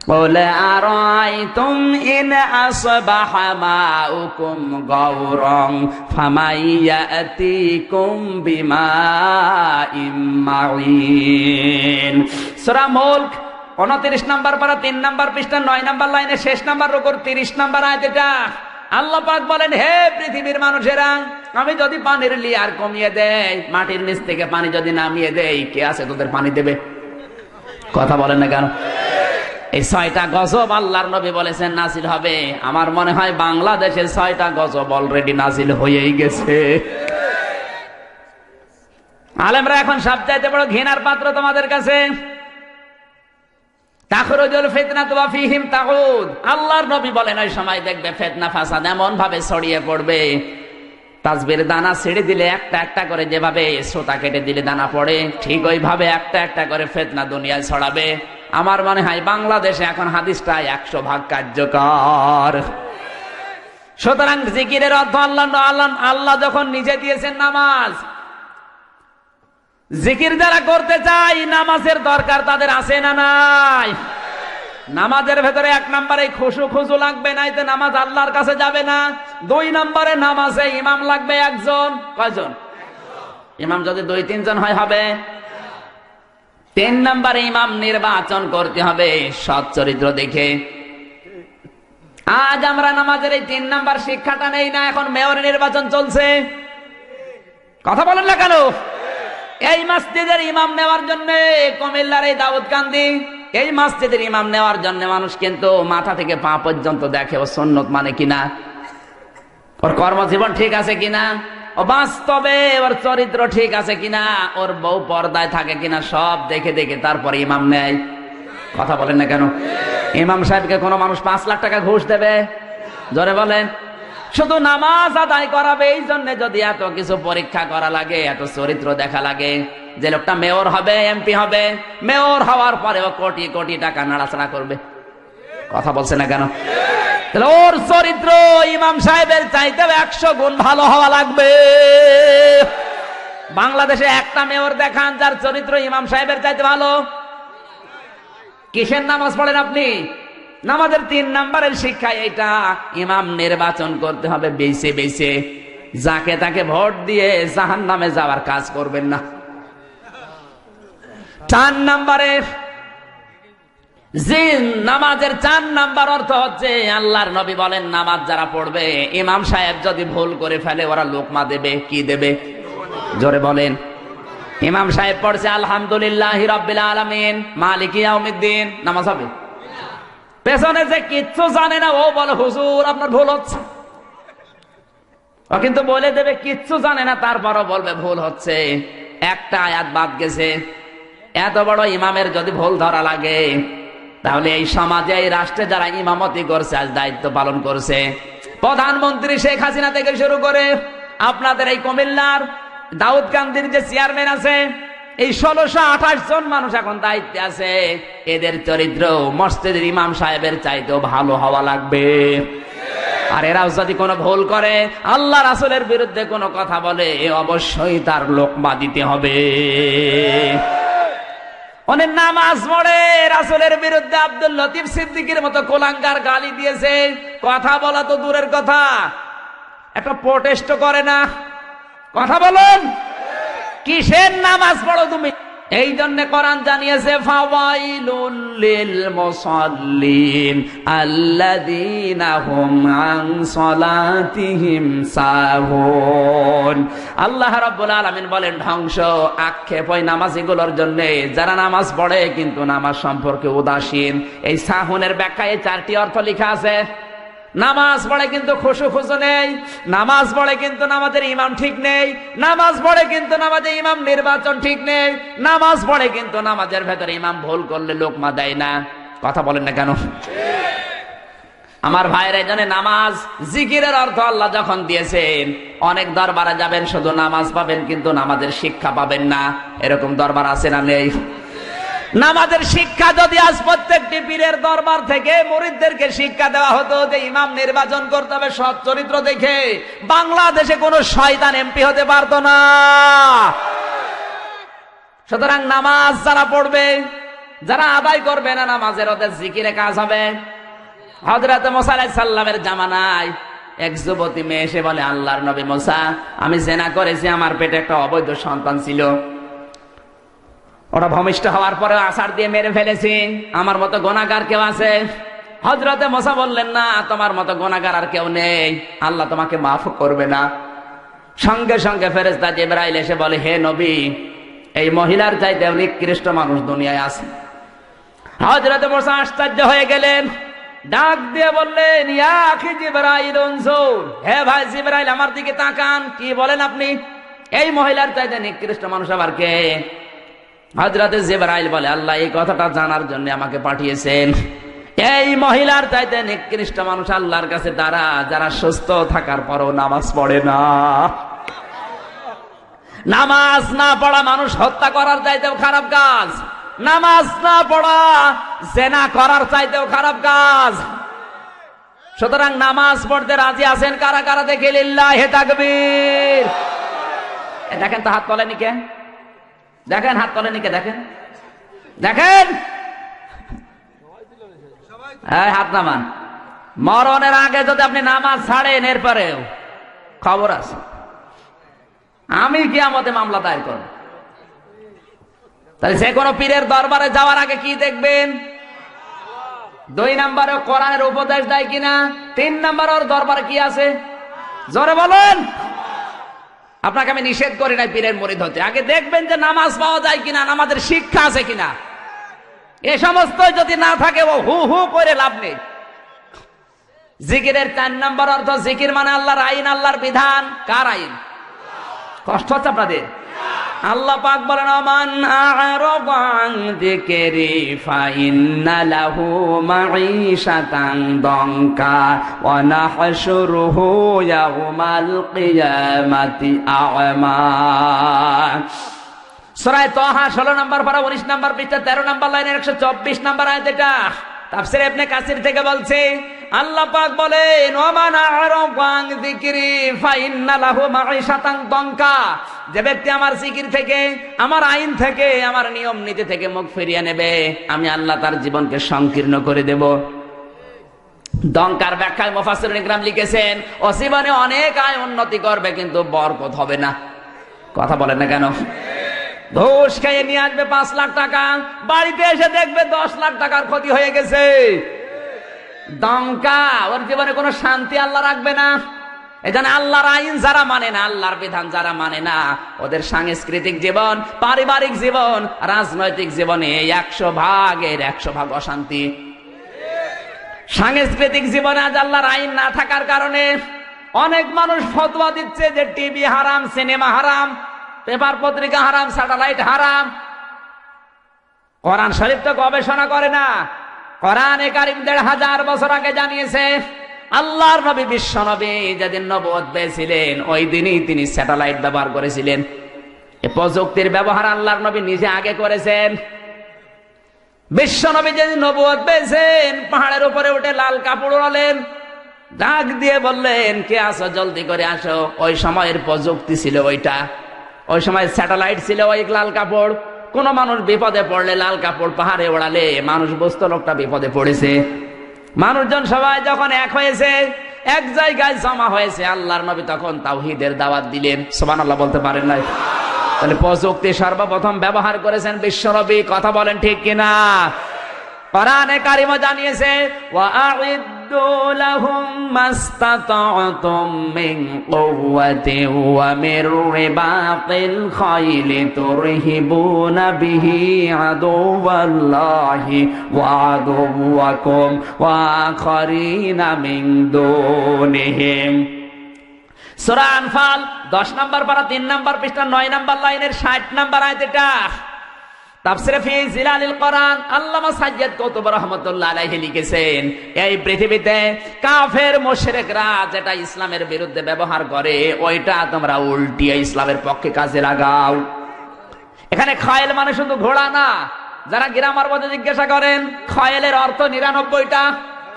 বলে আরাইতুম ইন আসবাহা মাউকুম গাওরান ফামাইয়াতিকুম বিমাইম মাইন। সূরা মুলক 29 নম্বর পারা 3 নম্বর পৃষ্ঠা 9 নম্বর লাইনে শেষ নম্বর রুকুর 30 নম্বর আয়াত। এটা আল্লাহ পাক বলেন, হে পৃথিবীর মানুষেরা, আমি যদি পানির লেয়ার কমিয়ে দেই, মাটির নিচ থেকে পানি যদি নামিয়ে দেই, কে আছে তোদের পানি দেবে? কথা বলেন না কেন? এই 6টা গজব আল্লাহর নবী বলেছেন নাজিল হবে। আমার মনে হয় বাংলাদেশে 6টা গজব অলরেডি নাজিল হয়েই গেছে। আলেমরা এখন সবচাইতে বড় ঘৃণার পাত্র তোমাদের কাছে। তাখরুজুল ফিতনাতু ওয়া ফীহিম তাউদ। আল্লাহর নবী বলেন ওই সময় দেখবে ফিতনা ফাসাদ এমন ভাবে ছড়িয়ে পড়বে, তাসবির দানা ছেড়ে দিলে একটা একটা করে যেভাবে সুতা কেটে দিলে দানা পড়ে, ঠিক ওইভাবে একটা একটা করে ফিতনা দুনিয়ায় ছড়াবে। আমার মনে হয় বাংলাদেশে এখন হাদিসটা 100% কার্যকর। সুতরাং জিকিরের অর্থ আল্লাহ যখন নিজে দিয়েছেন নামাজ, জিকির যারা করতে চাই নামাজের দরকার তাদের আছে না নাই? নামাজের ভেতরে 1 নম্বরে খুশু লাগবে, নাইতে নামাজ আল্লাহর কাছে যাবে না। 2 নম্বরে নামাজে ইমাম লাগবে একজন। কয়জন? ইমাম যদি 2-3 জন হয় হবে। 3 নম্বরে ইমাম নির্বাচন করতে হবে সৎ চরিত্র দেখে। আজ আমরা নামাজের এই 3 নম্বর শিক্ষাটা নেই না, এখন মেয়র নির্বাচন চলছে। কথা বলেন না কেন? এই মসজিদের ইমাম নেওয়ার জন্য কুমিল্লার এই দাউদকান্দি, এই মসজিদের ইমাম নেওয়ার জন্য মানুষ কিন্তু মাথা থেকে পা পর্যন্ত দেখে ও সুন্নত মানে কিনা, ওর কর্মজীবন ঠিক আছে কিনা, ও বাস্তবে ওর চরিত্র ঠিক আছে কিনা, ওর বউ পর্দায় থাকে কিনা, সব দেখে দেখে তারপরে ইমাম নেয়। কথা বলেন না কেন? ইমাম সাহেবকে কোনো মানুষ 5 লাখ টাকা ঘুষ দেবে? জোরে বলেন। শুধু নামাজ আদায় করাবে, এই জন্য যদি এত কিছু পরীক্ষা করা লাগে, এত চরিত্র দেখা লাগে। যে লোকটা মেয়র হবে, এমপি হবে, মেয়র হওয়ার পরেও কোটি কোটি টাকা নাড়াচাড়া করবে। কথা বলছে না কেন? তাহলে ওর চরিত্র ইমাম সাহেবের চাইতে 100 গুণ ভালো হওয়া লাগবে। বাংলাদেশে একটা মেয়র দেখান যার চরিত্র ইমাম সাহেবের চাইতে ভালো। কিসের নামাজ পড়েন আপনি? নামাজের 3 নম্বরের শিক্ষা এটা, ইমাম নির্বাচন করতে হবে বেছে বেছে। যাকে তাকে ভোট দিয়ে জাহান্নামে যাওয়ার কাজ করবেন না। 4 নম্বরে নামাজের 4 নম্বর অর্থ হচ্ছে, আল্লাহর নবী বলেন নামাজ যারা পড়বে, ইমাম সাহেব যদি ভুল করে ফেলে ওরা লোকমা দেবে। কি দেবে? জোরে বলেন। ইমাম সাহেব পড়ছে আলহামদুলিল্লাহি রাব্বিল আলামিন মালিকি ইয়াউমিদ্দিন, নামাজ হবে? পেছনে যে কিচ্ছু জানে না ও বলে হুজুর আপনার ভুল হচ্ছে, ও কিন্তু বলে দেবে কিচ্ছু জানে না, তারপরও বলবে ভুল হচ্ছে, একটা আয়াত বাদ গেছে। এত বড় ইমামের যদি ভুল ধরা লাগে, তাহলে এই সমাজে এই রাষ্ট্রে যারা ইমামতি করছে, আজ দায়িত্ব পালন করছে, প্রধানমন্ত্রী শেখ হাসিনা থেকে শুরু করে আপনাদের এই কুমিল্লার দাউদকান্দির যে চেয়ারম্যান আছে, এই 1628 জন মানুষ এখন দায়িত্বে আছে, এদের চরিত্র মসজিদের ইমাম সাহেবের চাইতেও ভালো হওয়া লাগবে। আর এরাও যদি কোনো ভুল করে, আল্লাহ রাসূলের বিরুদ্ধে কোনো কথা বলে, অবশ্যই তার লোকমা দিতে হবে। অনেক নামাজ পড়ে রাসূলের বিরুদ্ধে আব্দুল লতিফ সিদ্দিকীর মতো কোলাঙ্গার গালি দিয়েছে, কথা বলা তো দূরের কথা, একটা প্রোটেস্ট করে না? কথা বলুন, কিসের নামাজ পড়ো তুমি? এই জন্য কোরআন জানিয়েছে ফাওয়াইলুল লিল মুসাল্লিন আল্লাযীনা হুম আন সালাতিহিম সাহুন। আল্লাহ রাব্বুল আলামিন বলেন ধ্বংস, আক্ষেপ ওই নামাজীগুলোর জন্য যারা নামাজ পড়ে কিন্তু নামাজ সম্পর্কে উদাসীন। এই সাহুনের ব্যাখ্যায় 4টি অর্থ লেখা আছে। নামাজ পড়ে কিন্তু খুশু খুশু নেই, নামাজ পড়ে কিন্তু নামাজের ইমাম ঠিক নেই, নামাজ পড়ে কিন্তু নামাজের ইমাম নির্বাচন ঠিক নেই, নামাজ পড়ে কিন্তু নামাজের ভেতরে ইমাম ভুল করলে লোকমা দেয় না। কথা বলেন না কেন? আমার ভাইয়ের এই জন্য নামাজ জিকিরের অর্থ আল্লাহ যখন দিয়েছেন, অনেক দরবারে যাবেন শুধু নামাজ পাবেন কিন্তু নামাজের শিক্ষা পাবেন না। এরকম দরবার আছে না নেই? নামাজের শিক্ষা যদি আজ প্রত্যেকটি পীরের দরবার থেকে মুরিদদেরকে শিক্ষা দেওয়া হতো যে ইমাম নির্বাচন করতে হবে সৎ চরিত্র দেখে, বাংলাদেশে কোনো শয়তান এমপি হতে পারতো না। সুতরাং নামাজ যারা পড়বে, যারা আদায় করবে না নামাজের, ওদের জিকিরে কাজ হবে। হযরত মুসা আলাইহিস সালামের জামানায় এক যুবতী মেয়ে এসে বলে, আল্লাহর নবী মুসা, আমি জিনা করেছি, আমার পেটে একটা অবৈধ সন্তান ছিল, ওরা ভূমিষ্ঠ হওয়ার পরে আছাড় দিয়ে মেরে ফেলেছি, আমার মতো গুনাহগার কেউ আছে? হযরতে মুসা বললেন, না, তোমার মতো গুনাহগার আর কেউ নেই, আল্লাহ তোমাকে মাফ করবে না। সঙ্গে সঙ্গে ফেরেশতা জিবরাইল এসে বলে, হে নবী, এই মহিলার চাইতে নিকৃষ্ট মানুষ দুনিয়ায় আছে। হযরতে মুসা আশ্চর্য হয়ে গেলেন, ডাক দিয়ে বললেন, ইয়া আখি জিবরাইল উনজুর, হে ভাই জিবরাইল আমার দিকে তাকান, কি বলেন আপনি? এই মহিলার চাইতে নিকৃষ্ট মানুষ আবার কে? হযরতে জিবরাইল বলে, আল্লাহ এই কথাটা জানার জন্য আমাকে পাঠিয়েছেন। এই মহিলার চাইতে নিকৃষ্ট মানুষ আল্লাহর কাছে তারা যারা সুস্থ থাকার পরও নামাজ পড়ে না। নামাজ না পড়া মানুষ হত্যা করার চাইতেও খারাপ কাজ, নামাজ না পড়া জিনা করার চাইতেও খারাপ কাজ। সুতরাং নামাজ পড়তে রাজি আছেন কারা কারা? দেখে লিল্লাহি তাকবীর। দেখেন তো হাত তোলেনি কে? দেখেন হাত তোলেনি কে? দেখেন দেখেন, হাত নামান। মরণের আগে যদি আপনি নামাজ ছাড়েন, এরপরেও খবর আছে, আমি কিয়ামতে মামলা দায়ের করব। তাহলে যে কোনো পীরের দরবারে যাওয়ার আগে কি দেখবেন? 2 নম্বরে কোরআনের উপদেশ দেয় কিনা, 3 নম্বর ওর দরবারে কি আছে? জোরে বলেন। আপনাকে আমি নিষেধ করি নাই পীরের মুরিদ হতে, আগে দেখবেন যে নামাজ পাওয়া যায় কিনা, নামাজের শিক্ষা আছে কিনা। এ সমস্ত যদি না থাকে, ও হু হু করে লাভ নেই। জিকিরের 4 নম্বর অর্থ, জিকির মানে আল্লাহর আইন, আল্লাহর বিধান। কার আইন? কষ্ট হচ্ছে আপনাদের? আল্লাহ পাক বলেন, মান আ'রাদা আন যিকরি ফাইন্না লাহু মাঈশাতান দানকা ওয়া নাহশুরুহু ইয়াওমাল কিয়ামাতি আ'মা। সূরা তাহা 16 নম্বর পারা 19 নম্বর পৃষ্ঠা 13 নম্বর লাইনের 124 নম্বর আয়াত। এটা তাফসীর ইবনে কাসির থেকে বলছে, আল্লাহ পাক বলেন, ওয়া মান আ'রাদা আন যিকরি ফাইন্না লাহু মাঈশাতান দানকা, যে ব্যক্তি আমার জিকির থেকে, আমার আইন থেকে, আমার নিয়ম নীতি থেকে মুখ ফিরিয়ে নেবে, আমি আল্লাহ তার জীবনকে সংকীর্ণ করে দেব। দঙ্কার ব্যাখ্যায় মুফাসসিরুন ইকরাম লিখেছেন, ও জীবনে অনেক আয় উন্নতি করবে কিন্তু বরকত হবে না। কথা বলেন না কেন? ঘুষ খেয়ে নিয়ে আসবে 5 লাখ টাকা, বাড়িতে এসে দেখবে 10 লাখ টাকার ক্ষতি হয়ে গেছে। দঙ্কা, ওর জীবনে কোনো শান্তি আল্লাহ রাখবে না। এখানে আল্লাহর আইন যারা মানে না, আল্লাহর বিধান যারা মানে না, ওদের সাংস্কৃতিক জীবন, পারিবারিক জীবন, রাজনৈতিক জীবনে 100 ভাগের 100 ভাগ অশান্তি। সাংস্কৃতিক জীবনে আজ আল্লাহর আইন না থাকার কারণে অনেক মানুষ ফতোয়া দিচ্ছে যে টিভি হারাম, সিনেমা হারাম, পেপার পত্রিকা হারাম, স্যাটেলাইট হারাম। কোরআন শরীফ তো গবেষণা করে না। কোরআনে কারীম 1500 বছর আগে জানিয়েছে, আল্লাহর নবী বিশ্ব নবী যেদিন নবুয়ত পেয়েছিলেন, ওই দিনই তিনি স্যাটেলাইট ব্যবহার করেছিলেন। এই প্রযুক্তির ব্যবহার আল্লাহর নবী নিজে আগে করেছেন। বিশ্ব নবী যেদিন নবুয়ত পেয়েছেন, পাহাড়ের উপরে উঠে লাল কাপড় ওড়ালেন, ডাক দিয়ে বললেন, কে আসো, জলদি করে আসো। ওই সময়ের প্রযুক্তি ছিল ওইটা, ওই সময় স্যাটেলাইট ছিল, ওই লাল কাপড়। কোন মানুষ বিপদে পড়লে লাল কাপড় পাহাড়ে ওড়ালে মানুষ বুঝতো লোকটা বিপদে পড়েছে। মানুষজন সবাই যখন এক হয়েছে, এক জায়গায় জমা হয়েছে। আল্লাহর নবী তখন তাওহীদের দাওয়াত দিলেন। সুবহানাল্লাহ বলতে পারেন নাই? তাহলে প্রযুক্তি সর্বপ্রথম ব্যবহার করেছেন বিশ্বনবী। কথা বলেন ঠিক কিনা? কোরআনে কারিমে জানিয়েছে ওয়া'আইদ্দু লাহুম মাস্তাতা'তুম মিন কুওয়াতিন ওয়া মির রিবাতিল খাইলি তুরহিবুনা বিহি আদুওয়াল্লাহি ওয়া আদুওয়াকুম ওয়া আখারিনা মিন দুনিহিম। সূরা আনফাল 10 নম্বর পারা 3 নম্বর পৃষ্ঠা 9 নম্বর লাইনের 60 নম্বর আয়াত। এটা তাফসীরে ফি জিলালিল কোরআন আল্লামা সাজ্জাদ কুতুব রাহমাতুল্লাহ আলাইহি লিখেছেন, এই পৃথিবীতে কাফের মুশরিকরা যেটা ইসলামের বিরুদ্ধে ব্যবহার করে ওইটা তোমরা উল্টিয়ে ইসলামের পক্ষে কাজে লাগাও। এখানে খয়েল মানে শুধু ঘোড়া না। যারা গ্রামার মধ্যে জিজ্ঞাসা করেন খয়েলের অর্থ 99টা।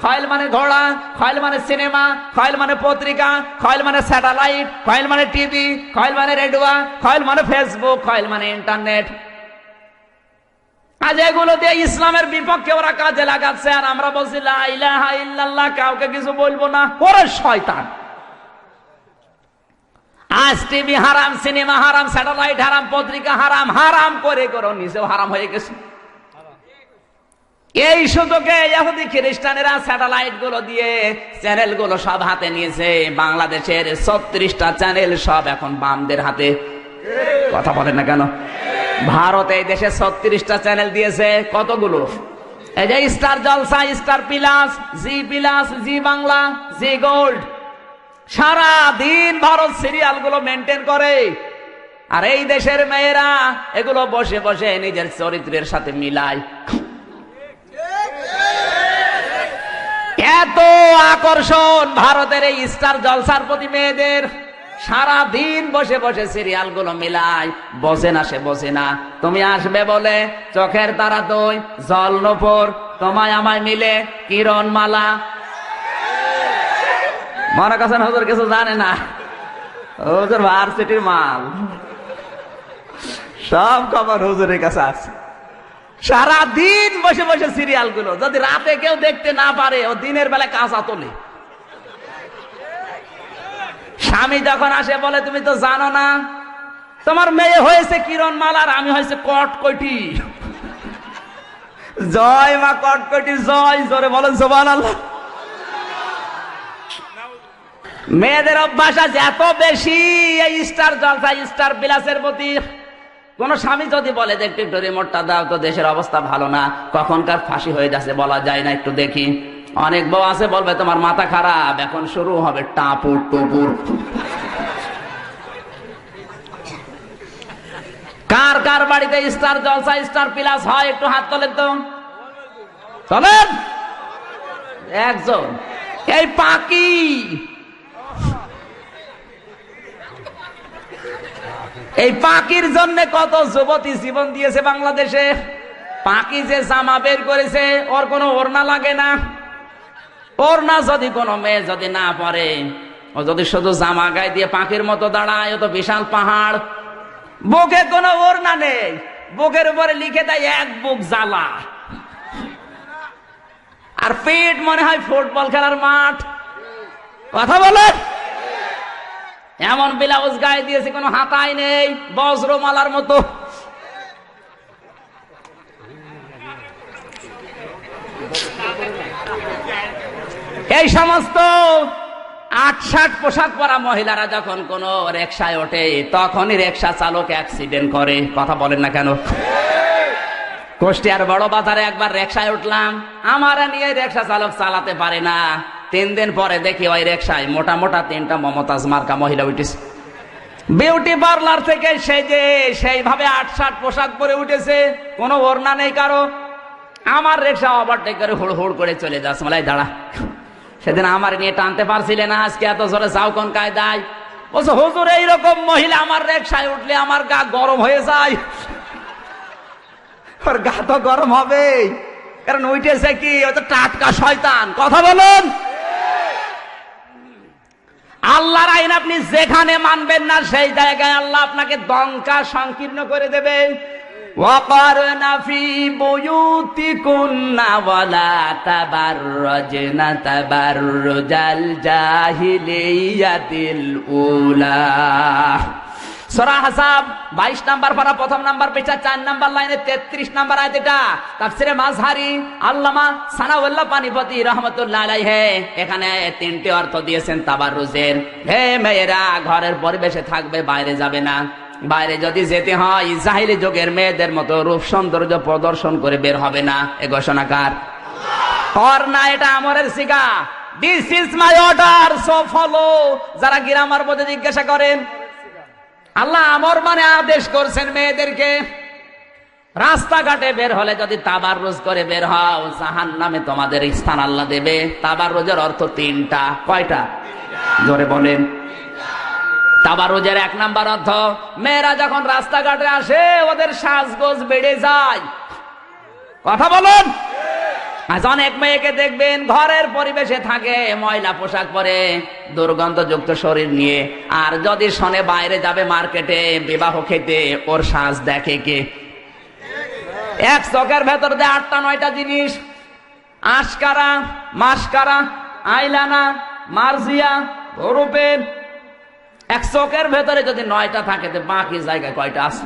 খয়েল মানে ঘোড়া, খয়েল মানে সিনেমা, খয়েল মানে পত্রিকা, খয়েল মানে স্যাটেলাইট, খয়েল মানে টিভি, খয়েল মানে রেডিও, খয়েল মানে ফেসবুক, খয়েল মানে ইন্টারনেট। আজ এগুলো দিয়ে ইসলামের বিপক্ষে ওরা কাজে লাগাচ্ছে, আর আমরা বলছি লা ইলাহা ইল্লাল্লাহ, কাউকে কিছু বলবো না। ওরে শয়তান! আজ টিভি হারাম, সিনেমা হারাম, স্যাটেলাইট হারাম, পত্রিকা হারাম, হারাম করে করে নিজেও হারাম হয়ে গেছে। এই সুযোগে ইহুদি খ্রিস্টানেরা স্যাটেলাইট গুলো দিয়ে চ্যানেল গুলো সব হাতে নিয়েছে। বাংলাদেশের 36টা চ্যানেল সব এখন বামদের হাতে। কথা বলেন না কেন? ভারত এই দেশে 36টা চ্যানেল দিয়েছে। কতগুলো? এই যে স্টার জলসা, স্টার প্লাস, জি প্লাস, জি বাংলা, জি গোল্ড। সারা দিন ভারত সিরিয়াল গুলো মেনটেন করে, আর এই দেশের মেয়েরা এগুলো বসে বসে নিজের চরিত্রের সাথে মিলায়। এত আকর্ষণ ভারতের এই স্টার জলসার প্রতি মেয়েদের। সারা দিন বসে বসে সিরিয়াল গুলো মিলায়। বসে না, সে বসে না। তুমি আসবে বলে চোখের তারা তুই, জল নূপুর, তোমায় আমায় মিলে কিরণমালা। মনে করছেন হুজুর কিছু জানে না? হুজুর ভার্সিটির মাল, সব খবর হুজুরের কাছে আছে। সারা দিন বসে বসে সিরিয়াল গুলো, যদি রাতে কেউ দেখতে না পারে ও দিনের বেলা কাঁচা তোলে। স্বামী যখন আসে বলে তুমি তো জানো না তোমার মেয়ে হয়েছে কিরণমালা আর আমি হয়েছে কটকটি। জয় মা কটকটি জয়, জোরে বলেন সুবহানাল্লাহ। মেয়েদের অভ্যাস আছে এত বেশি এই স্টার জলসা, স্টার বিলাসের প্রতি। কোন স্বামী যদি বলে যে একটু রিমোটটা দাও তো, দেশের অবস্থা ভালো না, কখনকার ফাঁসি হয়ে যাচ্ছে বলা যায় না, একটু দেখি। অনেক বউ আছে বলবে তোমার মাথা খারাপ, এখন শুরু হবে টাপুর টুপুর। কার কার বাড়িতে স্টার জলসা, স্টার প্লাস হয় একটু হাত তোলেন তো। চলেন একজন। এই পাকি, এই পাকির জন্য কত যুবতী জীবন দিয়েছে বাংলাদেশে। পাকি যে জামা বের করেছে, ওর কোনো ওড়না লাগে না। ওড়না যদি কোনো মেয়ে যদি না পরে, ও যদি শুধু জামা গায়ে দিয়ে পাখির মতো দাঁড়ায়, ও তো বিশাল পাহাড়। বুকে কোনো ওড়না নেই, বুকের উপরে লিখে দেয় এক বুক জ্বালা, আর পেট মনে হয় ফুটবল খেলার মাঠ। কথা বলে এমন ব্লাউজ গায়ে দিয়েছে কোনো হাতাই নেই, বজ্রমালার মতো। এই সমস্ত ৮-৬০ পোশাক পরা মহিলারা যখন কোন রিকশায় ওঠে, তখনই রিকশা চালক অ্যাক্সিডেন্ট করে। কথা বলেন না কেন? কুষ্টিয়ার বড় বাজারে একবার রিকশায় উঠলাম, আমার নিয়ে রিকশা চালক চালাতে পারে না। 3 দিন পরে দেখি ওই রিকশায় মোটা মোটা 3টা মমতাজ মার্কা মহিলা উঠেছে। বিউটি পার্লার থেকে সেজে সেইভাবে ৮-৬০ পোশাক পরে উঠেছে, কোনো ওড়না নেই কারো। আমার রিকশা ওভারটেক করে হুড় হুড় করে চলে যাচ্ছে। মালাই দাঁড়া, সেদিন আমার নিয়ে টানতে পারছিলে না, আজকে এত জোরে যাও কোন কায়দায়? বলছো হুজুর এইরকম মহিলা আমার রিকশায় উঠলে আমার গা গরম হয়ে যায়। ওর গা তো গরম হবে, কারণ উঠেছে কি, ও তো টাটকা শয়তান। কথা বলুন। আল্লাহর আইন আপনি যেখানে মানবেন না, সেই জায়গায় আল্লাহ আপনাকে দঙ্কা সংকীর্ণ করে দেবে। وقرن في بيوتكن ولا تبرجن تبرج الجاهلية الأولى সূরা হাসাব 22 নাম্বার পারা প্রথম নাম্বার পেজা 4 নাম্বার লাইনে 33 নাম্বার আয়াত। এটা তাফসিরে মাযহারি আল্লামা সানাউল্লাহ পানিপতি রাহমাতুল্লাহ আলাইহি এখানে তিনটি অর্থ দিয়েছেন তাবাররুজের। হে মেয়েরা ঘরের পরিবেশে থাকবে, বাইরে যাবে না। বাইরে যদি যেতে হয় জাহিলি যুগের মেয়েদের মতো রূপ সৌন্দর্য প্রদর্শন করে বের হবে না। এ ঘোষণাকার আর না, এটা আমরের সিগা। This is my order, so follow. যারা গ্রামার মধ্যে জিজ্ঞাসা করেন আল্লাহ আমর মানে আদেশ করছেন মেয়েদেরকে। রাস্তাঘাটে বের হলে যদি তাবাররুজ করে বের হও জাহান্নামে তোমাদের স্থান আল্লাহ দেবে। তাবাররুজের অর্থ তিনটা। কয়টা? জোরে বলেন। তাবাররুজের 1 নাম্বার অর্থ, মেয়েরা যখন রাস্তাঘাটে আসে ওদের সাজগোজ বেড়ে যায়। কথা বলুন। আজ অনেক মেয়েকে দেখবেন ঘরের পরিবেশে থাকে, ময়লা পোশাক পরে, দুর্গন্ধযুক্ত শরীর নিয়ে। আর যদি শোনে বাইরে যাবে মার্কেটে বিবাহ খেতে, ওর সাজ দেখে কে? এক চোখের ভেতর দিয়ে 8টা-9টা জিনিস, আশকারা, মাস্কারা, আইলানা, মার্জিয়া, রূপের। এক চোখের ভেতরে যদি 9টা থাকে তো বাকি জায়গায় কয়টা আছে?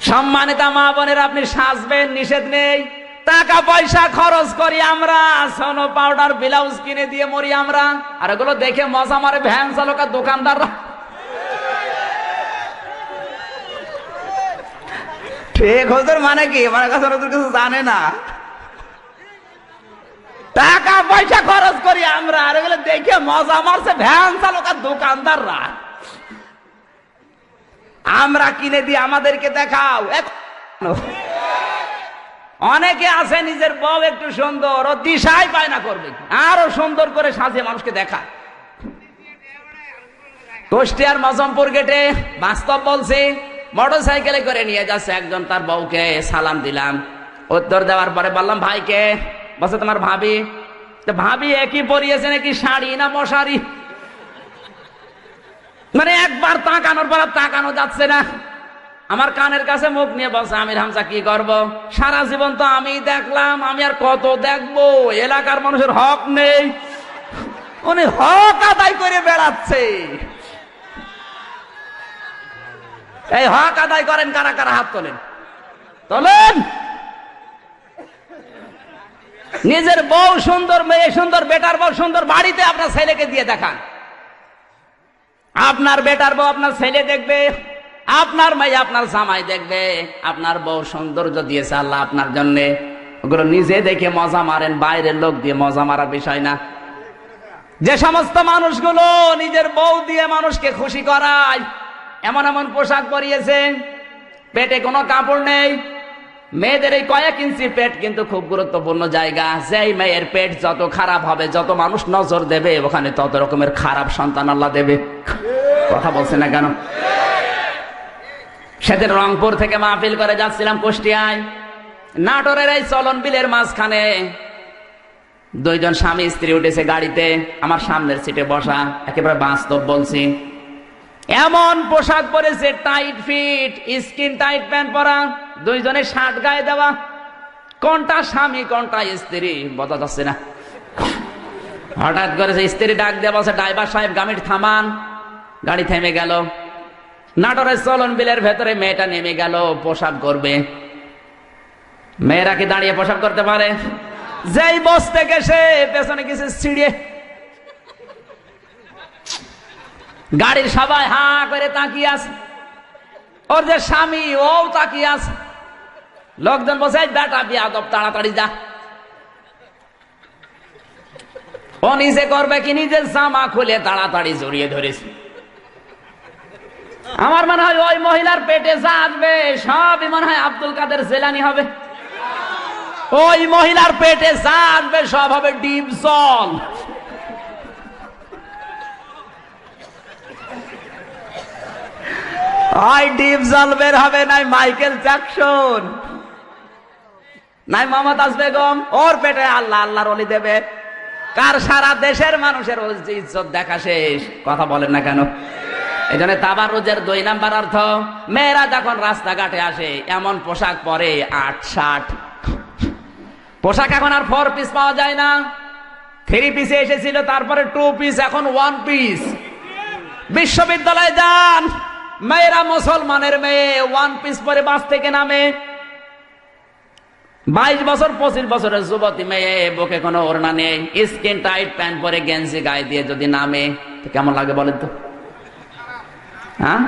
সম্মানিতা মা বোনের, আপনি সাজবেন, নিষেধ নেই। টাকা পয়সা খরচ করি আমরা, সোনো পাউডার ব্লাউজ কিনে দিয়ে মরি আমরা। আর এগুলো দেখে মজা মারে ভ্যান চালক আর দোকানদাররা। ঠিক হজুর মানে কি? আমার কাছে কিছু জানে না। টাকা পয়সা খরচ করি আমরা, আর এগুলো দেখে মজা মারছে ভ্যান চালক আর দোকানদাররা। আমরা কিনে দিই, আমাদেরকে দেখাও। অনেকে আছে নিজের বউ একটু সুন্দর, ও দিশাই পায় না করবে আরো সুন্দর করে সাজিয়ে মানুষকে দেখা। কুষ্টিয়ার মজমপুর গেটে বাস্তব বলছি, মোটর সাইকেলে করে নিয়ে যাচ্ছে একজন তার বউকে। সালাম দিলাম, উত্তর দেওয়ার পরে বললাম ভাইকে। বলছে তোমার ভাবি। তো ভাবি একই পরিয়েছে নাকি শাড়ি না মশারি? মানে একবার তাকানোর পর তাকানো যাচ্ছে না। আমার কানের কাছে মুখ নিয়ে বলছে আমির হামজা কি করব? সারা জীবন তো আমি দেখলাম, আমি আর কত দেখবো? এলাকার মানুষের হক নেই, উনি হক আদায় করে বেড়াচ্ছে। এই হক আদায় করেন কারা কারা? হাত তোলেন, তোলেন। নিজের বউ সুন্দর, মেয়ে সুন্দর, বেটার বউ সুন্দর, বাড়িতে আপনার ছেলেকে দিয়ে দেখান। আপনার বেটার বউ আপনার ছেলে দেখবে, আপনার মেয়ে আপনার জামাই দেখবে। আপনার বউ সৌন্দর্য দিয়েছে আল্লাহ আপনার জন্য, ওগুলো নিজে দেখে মজা মারেন, বাইরের লোক দিয়ে মজা মারার বিষয় না। যে সমস্ত মানুষগুলো নিজের বউ দিয়ে মানুষকে খুশি করায়, এমন এমন পোশাক পরিয়েছে, পেটে কোনো কাপড় নেই। মেয়েদের এই কয়েক ইঞ্চি পেট কিন্তু খুব গুরুত্বপূর্ণ জায়গা। যেই মেয়ের পেট যত খারাপ হবে, যত মানুষ নজর দেবে, ওখানে তত রকমের খারাপ সন্তান আল্লাহ দেবে। কথা বলছে না কেন? সেদিন রংপুর থেকে মাহফিল করে যাচ্ছিলাম কুষ্টিয়ায়। নাটোরের এই চলন বিলের মাঝখানে 2জন স্বামী স্ত্রী উঠেছে গাড়িতে, আমার সামনের সিটে বসা। একেবারে বাস্তব বলছি, এমন পোশাক পরেছে tight fit, skin tight pant পরা, 2জনের শার্ট গায়ে দেওয়া। কোনটা স্বামী কোনটা স্ত্রী বোঝা যাচ্ছে না। হঠাৎ করে স্ত্রী ডাক দিয়ে বলছে ড্রাইভার সাহেব গাড়ি থামান। গাড়ি থেমে গেল। নাটোরের চলন বিলের ভেতরে মেয়েটা নেমে গেল পোশাক করবে। মেয়েরা কি দাঁড়িয়ে পোশাক করতে পারে? যেই বসতে গেছে পেছনে কিছু ছিড়িয়ে, গাড়ির সবাই হা করে তাকিয়ে আছে। ওর যে স্বামী ও তাকিয়ে আছে। লোকজন বসে বেটা বিয়াদব, তাড়াতাড়ি যা। ও নিজে করবে কি? নিজের জামা খুলে তাড়াতাড়ি জড়িয়ে ধরেছে। আমার মনে হয় ওই মহিলার পেটে যা আসবে সবই মনে হয় আব্দুল কাদের জেলানি হবে। ওই মহিলার পেটে যা আসবে সব হবে ডিপ জল। হয় ডিপ জল বের হবে, নাই মাইকেল জ্যাকসন, নাই মমতাজ বেগম। ওর পেটে আল্লাহ আল্লাহর ওলি দেবে। কার? সারা দেশের মানুষের ইজ্জত দেখা শেষ। কথা বলেন না কেন? এই জন্য তাবাররুজের 2 নাম্বার অর্থ, মেয়েরা যখন রাস্তাঘাটে আসে এমন পোশাক পরে 8-60 পোশাক। এখন আর 4 পিস পাওয়া যায় না, 3 পিসে এসেছিল, তারপরে 2 পিস, এখন 1 পিস। বিশ্ববিদ্যালয়ে যান, মেয়েরা মুসলমানের মেয়ে 1 পিস পরে বাস থেকে নামে। 22 বছর 25 বছরের যুবতী মেয়ে, বুকে কোনো ওড়না নেই, স্কিন টাইট প্যান্ট পরে গেঞ্জি গায়ে দিয়ে যদি নামে তো কেমন লাগে বলেন তো? হ্যাঁ,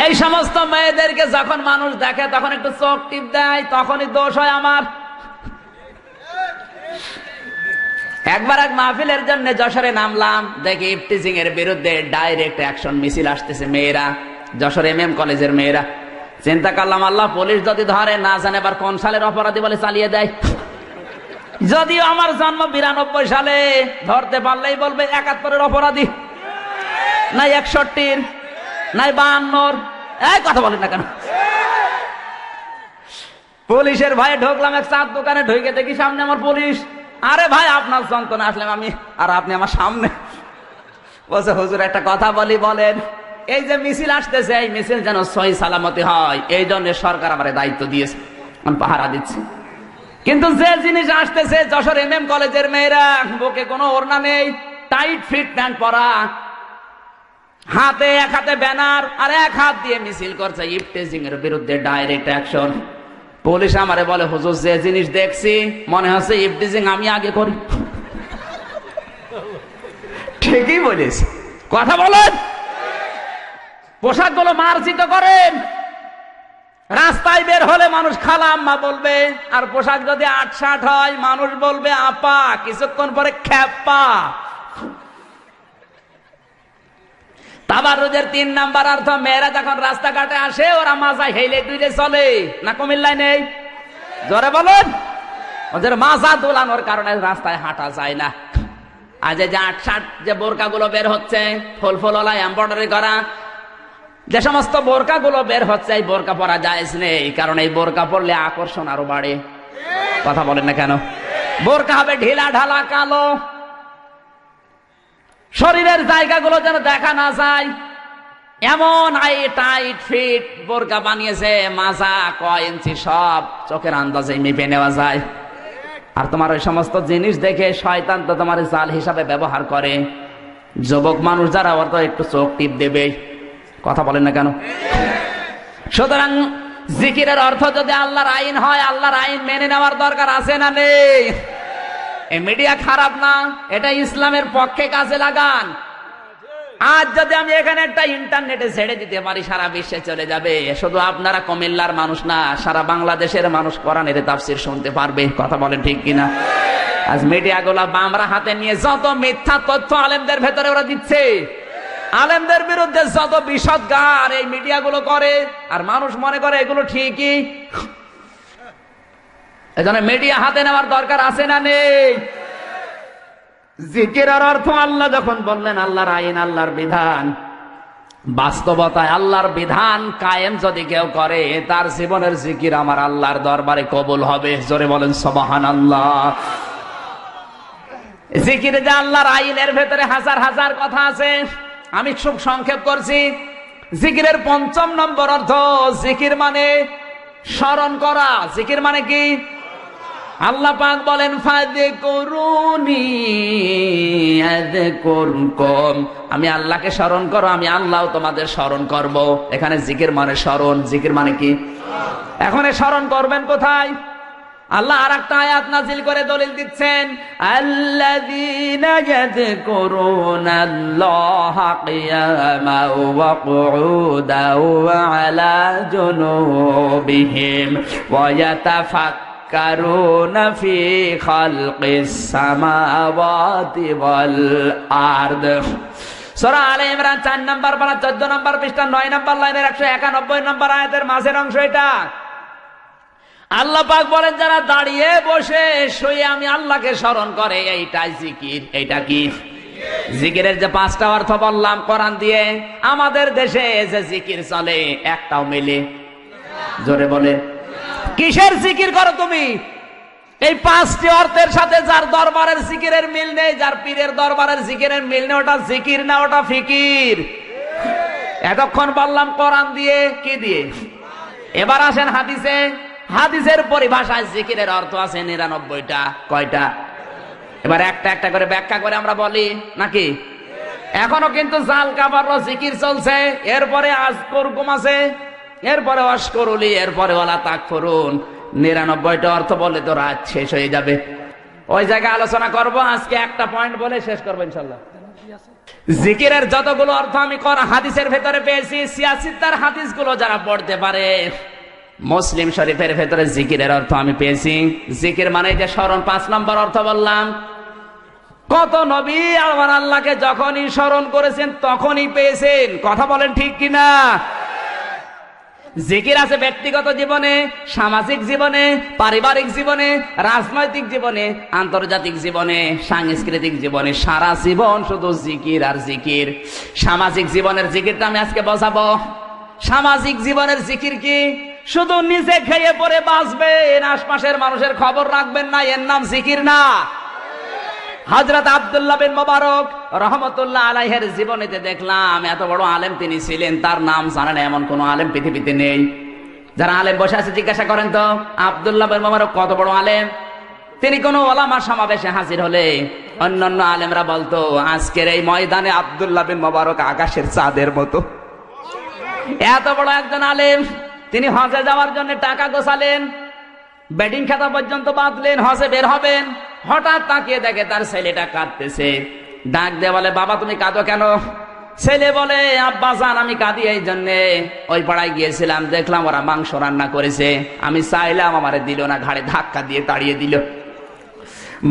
এই সমস্ত মেয়েদেরকে যখন মানুষ দেখে তখন একটু চোখ টিপ দেয়, তখনই দোষ হয় আমার। একবার এক মাহফিলের জন্য যশোরে নামলাম, দেখি ইফটিজিং এর বিরুদ্ধে ডাইরেক্ট অ্যাকশন মিছিল আসতেছে মেয়েরা, যশোর MM কলেজের মেয়েরা। চিন্তা করলাম, আল্লাহ, পুলিশ যদি ধরে না জানে এবার কোন সালের অপরাধী বলে চালিয়ে দেয়। যদিও আমার জন্ম 92 সালে, ধরতে পারলেই বলবে 71-এর অপরাধী, নাই 61-র, নাই 52-র। এই কথা বলেন না কেন? পুলিশের ভয়ে ঢুকলাম এক চার দোকানে, ঢুকে দেখি সামনে আমার পুলিশ। আরে ভাই, আপনার যন্ত্রণা আসলাম আমি, আর আপনি আমার সামনে। বলছে, হুজুর একটা কথা বলি, বলেন। এই যে মিছিল আসতেছে, এই মিছিল যেন সহি সালামতি হয়, এই জন্য সরকার আমার দায়িত্ব দিয়েছে, আমি পাহারা দিচ্ছি। কিন্তু যে জিনিস আসতেছে, যশোর MM কলেজের মেয়েরা, বুকে কোনো ওড়না নেই, টাইট ফিট প্যান্ট পরা, হাতে এক হাতে ব্যানার আর এক হাত দিয়ে মিছিল করছে ইফটিজিং এর বিরুদ্ধে ডাইরেক্ট অ্যাকশন। পুলিশ আমারে বলে, হুজুর, যে জিনিস দেখছি মনে হচ্ছে ইফটিজিং আমি আগে করি। ঠিকই বলিস, কথা বলেন। পোশাকগুলো মার্জিত করেন, রাস্তায় বের হলে মানুষ খালা আম্মা বলবে, আর পোশাক যদি 8-60 হয় মানুষ বলবে আপা, কিছুক্ষণ পরে খ্যাপা। তাবাররুজের 3 নাম্বার অর্থ, মেয়েরা যখন রাস্তাঘাটে আসে ওরা মাজা হেলে দুইলে চলে না, কুমিল্লায় নেই? জোরে বলুন। ওদের মাজা দোলানোর কারণে রাস্তায় হাঁটা যায় না। আজ যে 8-60 যে বোরকাগুলো বের হচ্ছে, ফুল ফুলওয়ালা এমব্রয়ডারি করা, যে সমস্ত বোরকাগুলো বের হচ্ছে, এই বোরকা পরা জায়েজ নেই, কারণ এই বোরকা পরলে আকর্ষণ আরো বাড়ে। কথা বলেন না কেন? বোরকা হবে ঢিলা ঢালা কালো, শরীরের জায়গাগুলো যেন দেখা না যায় এমন টাইট ফিট বোরকা বানিয়েছে, মাজা কয় ইঞ্চি সব চোখের আন্দাজে মেপে নেওয়া যায়। আর তোমার ওই সমস্ত জিনিস দেখে শয়তান তো তোমার জাল হিসাবে ব্যবহার করে। যুবক মানুষ যারা, ওর তো একটু চোখ টিপ দেবে। কথা বলেন না কেন? সুতরাং জিকিরের অর্থ যদি আল্লাহর আইন হয়, আল্লাহর আইন মেনে নেওয়ার দরকার আছে না নেই? এই মিডিয়া খারাপ না, এটা ইসলামের পক্ষে কাজে লাগান। আজ যদি আমি এখানে একটা ইন্টারনেটে ছেড়ে দিতে পারি, সারা বিশ্বে চলে যাবে। শুধু আপনারা কুমিল্লার মানুষ না, সারা বাংলাদেশের মানুষ কোরআনের তাফসীর শুনতে পারবে। কথা বলেন ঠিক কিনা? আজ মিডিয়াগুলো বামরা হাতে নিয়ে যত মিথ্যা তথ্য আলেমদের ভেতরে ওরা দিচ্ছে, আলেমদের বিরুদ্ধে যত বিষদগার এই মিডিয়াগুলো করে, আর মানুষ মনে করে এগুলো ঠিকই। এজন্য মিডিয়া হাতে নেওয়ার দরকার আছে না নেই? জিকিরের অর্থ, আল্লাহ যখন বললেন আল্লাহর আইন, আল্লাহর বিধান, বাস্তবতায় আল্লাহর বিধান কায়েম যদি কেউ করে, তার জীবনের জিকির আমার আল্লাহর দরবারে কবুল হবে। জোরে বলেন সুবহানাল্লাহ। জিকিরে যে আল্লাহর আইনের ভেতরে হাজার হাজার কথা আছে, আমি খুব সংক্ষেপ করছি। জিকিরের 5ম নম্বর অর্থ, জিকির মানে স্মরণ করা। জিকির মানে কি? আল্লাহ পাক বলেন, ফাযকুরুনি আযকুরকুম, আমি আল্লাহকে স্মরণ করো, আমি আল্লাহও তোমাদের স্মরণ করব। এখানে জিকির মানে স্মরণ। জিকির মানে কি? এখন স্মরণ করবেন কোথায়? আল্লাহ আরেকটা আয়াত নাযিল করে দলিল দিচ্ছেন, আল্লাযীনা ইয়াযকুরুনাল্লাহা কিয়ামান ওয়া কুউদান ওয়া আলা জুনুবিহিম ওয়া ইয়াতাফাক্কারুনা ফি খালকিস সামাওয়াতি ওয়াল আরদ। সূরা আলে ইমরান 4 নম্বর পারা 14 নম্বর পৃষ্ঠা 9 নম্বর লাইনের 191 নম্বর আয়াতের মাঝের অংশ এটা। আল্লাহ পাক বলেন, যারা দাঁড়িয়ে বসে শুয়ে আমি আল্লাহকে স্মরণ করে, এইটাই জিকির। এইটা কি? জিকিরের যে 5টা অর্থ বললাম কোরআন দিয়ে, আমাদের দেশে যে জিকির চলে একটাও মেলে। জোরে বলে, কিসের জিকির করো তুমি? এই পাঁচটি অর্থের সাথে যার দরবারের জিকিরের মিল নেই, যার পীরের দরবারের জিকিরের মিল নেই, ওটা জিকির না, ওটা ফিকির। এতক্ষণ বললাম কোরআন দিয়ে, কি দিয়ে? এবার আসেন হাদিসে। হাদিসের পরিভাষায় জিকিরের অর্থ আছে ৯৯টা। কয়টা? এবার একটা একটা করে ব্যাখ্যা করে আমরা বলি নাকি? এখনো কিন্তু জাল কাবার জিকির চলছে, এরপরে আজকুরকুম আছে, এরপরে অশকুরুলি, এরপরে ওয়ালা তাকফুরুন। ৯৯টা অর্থ বলে তো রাত শেষ হয়ে যাবে, ওই জায়গায় আলোচনা করব। আজকে একটা পয়েন্ট বলে শেষ করবো ইনশাল্লাহ। জিকিরের যতগুলো অর্থ আমি হাদিসের ভেতরে পেয়েছি, সিয়াসিত্তার হাদিসগুলো যারা পড়তে পারে, মুসলিম শরীফের ভেতরে জিকিরের অর্থ আমি পেয়েছি। জিকির মানে যে স্মরণ, ৫ নম্বর অর্থ বললাম। কত নবী আমার আল্লাহকে যখনই স্মরণ করেছেন তখনই পেয়েছেন, কথা বলেন ঠিক কিনা? জিকির আছে ব্যক্তিগত জীবনে, সামাজিক জীবনে, পারিবারিক জীবনে, রাজনৈতিক জীবনে, আন্তর্জাতিক জীবনে, সাংস্কৃতিক জীবনে, সারা জীবন শুধু জিকির আর জিকির। সামাজিক জীবনের জিকিরটা আমি আজকে বোঝাবো। সামাজিক জীবনের জিকির কি? শুধু নিজে খেয়ে পরে বাঁচবেন, আশপাশের মানুষের খবর রাখবেন না, এর নাম জিকির না। হযরত আব্দুল্লাহ বিন মুবারক রহমতুল্লাহ আলাইহির জীবনীতে দেখলাম এত বড় আলেম তিনি ছিলেন, তার নাম জানেন এমন কোন আলেম পৃথিবীতে নেই। যারা আলেম বসে আছে জিজ্ঞাসা করেন তো, আব্দুল্লাহ বিন মুবারক কত বড় আলেম? তিনি কোন ওলামা সমাবেশে হাজির হলে অন্যান্য আলেমরা বলতো, আজকের এই ময়দানে আব্দুল্লাহ বিন মুবারক আকাশের চাঁদের মতো। এত বড় একজন আলেম, তিনি হজে যাওয়ার জন্য টাকা গোছালেন, ব্যাটিং খাতা পর্যন্ত বাঁধলেন, হজে বের হবেন। হঠাৎ তাকিয়ে দেখে তার ছেলেটা কাঁদতেছে। ডাক দিয়ে বলে, বাবা তুমি কাঁদো কেন? ছেলে বলে, আব্বা জান আমি কাঁদি এই জন্যে, ওই পাড়ায় গিয়েছিলাম, দেখলাম ওরা মাংস রান্না করেছে, আমি চাইলাম আমারে দিল না, ঘাড়ে ধাক্কা দিয়ে তাড়িয়ে দিল।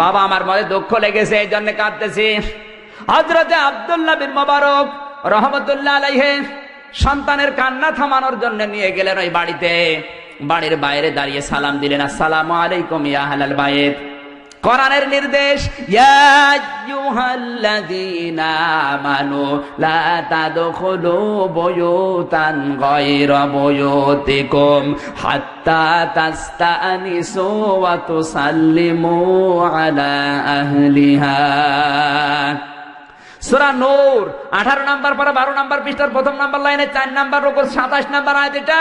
বাবা আমার মনে দুঃখ লেগেছে, এই জন্য কাঁদতেছি। হযরতে আব্দুল্লাহ বিন মুবারক রহমতুল্লাহ আলাইহি সন্তানের কান্না থামানোর জন্য নিয়ে গেলেন ওই বাড়িতে। বাড়ির বাইরে দাঁড়িয়ে সালাম দিলেন, আসসালামু আলাইকুম ইয়া আহলাল বাইত। কোরআনের নির্দেশ, ইয়া আইয়ুহাল্লাযীনা আমানু লা তাদখুলু বুয়ুতান গায়রা বুয়ুতিকুম হাত্তা তাস্তানিসু ওয়া তুসাল্লিমু আলা আহলিহা। সূরা নূর 18 নম্বর পরে 12 নম্বর পৃষ্ঠার প্রথম নম্বর লাইনে 4 নম্বর রুকুর 27 নম্বর আয়াত। এটা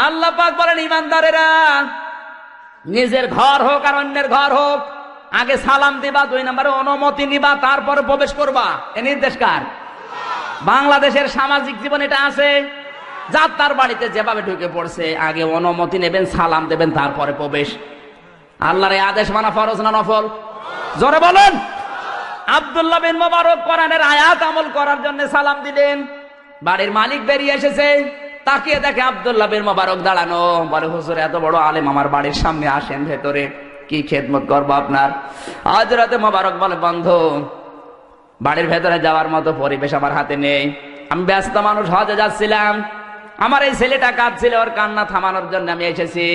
আল্লাহ পাক বলেন, ঈমানদারেরা নিজের ঘর হোক আর অন্যের ঘর হোক, আগে সালাম দিবা, 2 নম্বরে অনুমতি নিবা, তারপরে প্রবেশ করবা। এ নির্দেশ কার? বাংলাদেশের সামাজিক জীবন এটা আছে। যার তার বাড়িতে যেভাবে ঢুকে পড়ছে, আগে অনুমতি নেবেন, সালাম দেবেন, তারপরে প্রবেশ। আল্লাহর এই আদেশ মানা ফরজ না নফল? জোরে বলেন। আব্দুল্লাহ বিন মুবারক কোরআনের আয়াত আমল করার জন্য সালাম দিলেন। বাড়ির মালিক বেরিয়ে এসেছে, তাকিয়ে দেখে আব্দুল্লাহ বিন মুবারক দাঁড়ানো। বলে, হুজুর এত বড় আলেম আমার বাড়ির সামনে, আসেন ভেতরে, কি খেদমত করবো আপনার? হযরতে মুবারক বলে, বন্ধু বাড়ির ভেতরে যাওয়ার মতো পরিবেশ আমার হাতে নেই, আমি ব্যস্ত মানুষ, হজে যাচ্ছিলাম, আমার এই ছেলেটা কাঁদছিল, ওর কান্না থামানোর জন্য আমি এসেছি।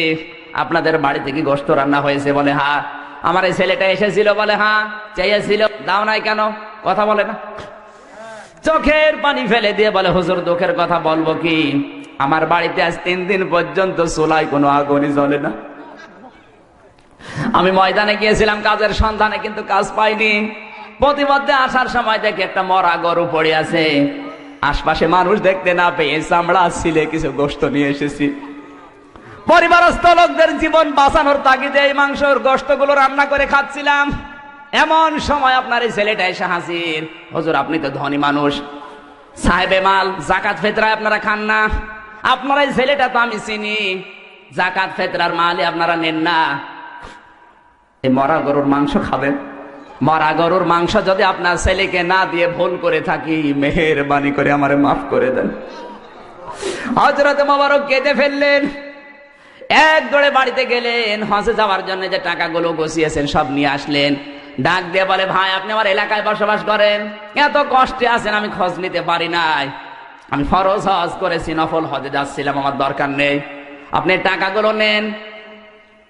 আপনাদের বাড়িতে কি গোশত রান্না হয়েছে? বলে হ্যাঁ। আমার এই ছেলেটা এসেছিল? বলে হ্যাঁ। চেয়েছিল, দাও নাই কেন? কথা বলে না। চোখের পানি ফেলে দিয়ে বলে, হুজুর দুঃখের কথা বলবো কি, আমার বাড়িতে আজ 3 দিন পর্যন্ত চুলায় কোনো আগুনই জ্বলে না। আমি ময়দানে গিয়েছিলাম কাজের সন্ধানে, কিন্তু কাজ পাইনি। প্রতিমধ্যে আসার সময় দেখি একটা মরা গরু পড়ে আছে, আশপাশে মানুষ দেখতে না পেয়ে চামড়া ছিলে কিছু গোশত নিয়ে এসেছি। পরিবারস্থ লোকদের জীবন বাঁচানোর তাগিদে এই মাংসর গোশতগুলো রান্না করে খাচ্ছিলাম। এমন সময় আপনার এই ছেলেটা এসে হাজির। হুজুর আপনি তো ধনী মানুষ, সাহেবে মাল, জাকাত ফিতরায় আপনারা খান না, আপনার এই ছেলেটা তো আমি চিনি, জাকাত ফিতরার মালই আপনারা নেন না, এই মরা গরুর মাংস খাবেন? মরা গরুর মাংস যদি আপনার ছেলেকে না দিয়ে ভুল করে থাকি, মেহেরবানি করে আমারে মাফ করে দেন। হযরত মুবারক কেঁদে ফেললেন। এক দৌড়ে বাড়িতে গেলেন, হজে যাওয়ার জন্য যে টাকাগুলো গছিয়েছেন সব নিয়ে আসলেন। ডাক দিয়ে বলে, ভাই আপনি আমার এলাকায় বসবাস করেন, এত কষ্টে আছেন, আমি খোঁজ নিতে পারি নাই, আমি ফরজ হজ করেছি, নফল হজে যাচ্ছিলাম, আমার দরকার নেই, আপনি টাকাগুলো নেন,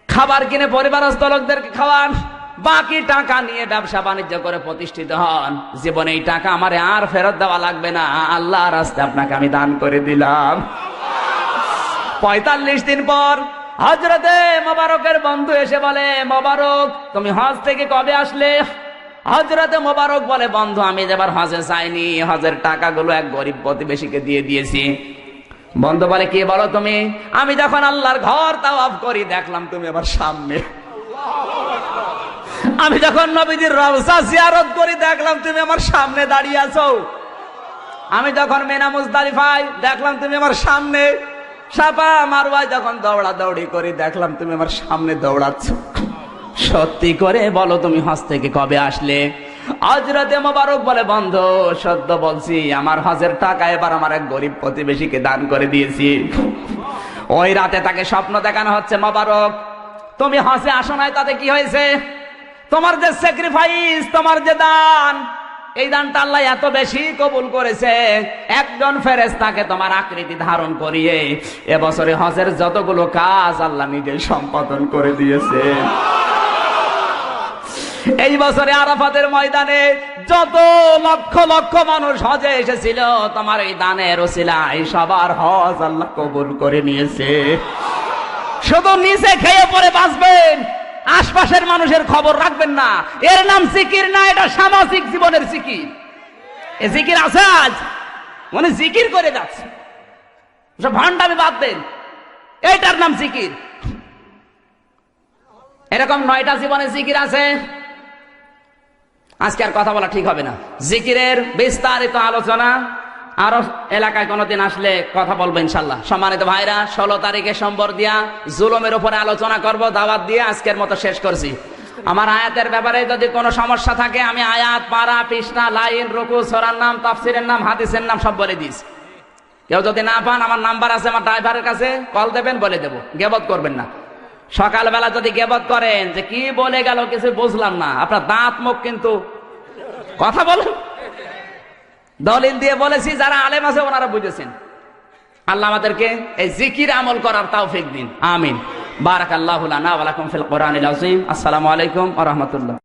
খাবার কিনে পরিবারস্থ লোকদেরকে খাওয়ান, বাকি টাকা নিয়ে ব্যবসা বাণিজ্য করে প্রতিষ্ঠিত হন। জীবনে এই টাকা আমারে আর ফেরত দেওয়া লাগবে না, আল্লাহর রাস্তায় আপনাকে আমি দান করে দিলাম। 45 দিন পর হযরতে মোবারকের বন্ধু এসে বলে, মোবারক তুমি হজ থেকে কবে আসলে? হযরতে মোবারক বলে, বন্ধু আমি এবার হজে যাইনি, হজের টাকাগুলো এক গরিব প্রতিবেশীকে দিয়ে দিয়েছি। বন্ধু বলে, কি বলো তুমি? আমি যখন আল্লাহর ঘর তাওয়াফ করি দেখলাম তুমি আমার সামনে। আমি যখন নবীজির রওজা জিয়ারত করি দেখলাম তুমি আমার সামনে দাঁড়িয়ে আছো। আমি যখন মিনা মুজদালিফায় দেখলাম তুমি আমার সামনে। সাফা মারওয়ায় যখন দৌড়াদৌড়ি করি দেখলাম তুমি আমার সামনে দৌড়াচ্ছ। সত্যি করে বলো তুমি হজ থেকে কবে আসলে? হযরতে মোবারক বলে, বন্ধু সত্য বলছি, আমার হজের টাকা এবার আমার এক গরিব প্রতিবেশীকে দান করে দিয়েছি। ওই রাতে তাকে স্বপ্ন দেখানো হচ্ছে, মোবারক তুমি হজে আসো নাই, তাতে কি হয়েছে? তোমার যে স্যাক্রিফাইস, তোমার যে দান, এই দানটা আল্লাহ এত বেশি কবুল করেছে, একজন ফেরেশতাকে তোমার আকৃতি ধারণ করিয়ে এবছরে হজের যতগুলো কাজ আল্লাহ নিজে সম্পাদন করে দিয়েছে। এই বছরে আরাফাতের ময়দানে যত লক্ষ লক্ষ মানুষ হজে এসেছিল, তোমার এই দানের ওসিলায় সবার হজ আল্লাহ কবুল করে নিয়েছে। শুধু নিচে খেয়ে পরে বাঁচবেন, আশপাশের মানুষের খবর রাখবেন না। এর নাম জিকির না, এটা সামাজিক জীবনের জিকির। এ জিকির আছে আজ, মানে জিকির করে যাচ্ছে, সব ভান্ডামি বাদ দেন, এইটার নাম জিকির। এরকম 9টা জীবনে জিকির আছে। আজকে আর কথা বলা ঠিক হবে না। জিকিরের বিস্তারিত আলোচনা আরো এলাকায় কোনোদিন আসলে কথা বলবো ইনশাল্লাহ। সম্মানিত ভাইরা, 16 তারিখে সোমবার দিয়া জুলুমের উপরে আলোচনা করব, দাওয়াত দিয়ে আজকের মতো শেষ করছি। আমার আয়াতের ব্যাপারে যদি কোনো সমস্যা থাকে আমি আয়াত, পারা, পৃষ্ঠা, লাইন, রুকু, সূরার নাম, তাফসীরের নাম, হাদিসের নাম সব বলে দিস। কেউ যদি না পান আমার নাম্বার আছে আমার ড্রাইভারের কাছে, কল দেবেন, বলে দেবো। গেবত করবেন না। সকালবেলা যদি গেবত করেন যে কি বলে গেল কিছু বুঝলাম না, আপনার দাঁত মুখ কিন্তু কথা বলেন। দলিল দিয়ে বলেছি, যারা আলেম আছে ওনারা বুঝেছেন। আল্লাহ আমাদেরকে এই জিকির আমল করার তৌফিক দিন, আমিন। বারাকাল্লাহু লানা ওয়া লাকুম ফিল কোরআনিল আযীম। আসসালামু আলাইকুম ওয়া রাহমাতুল্লাহ।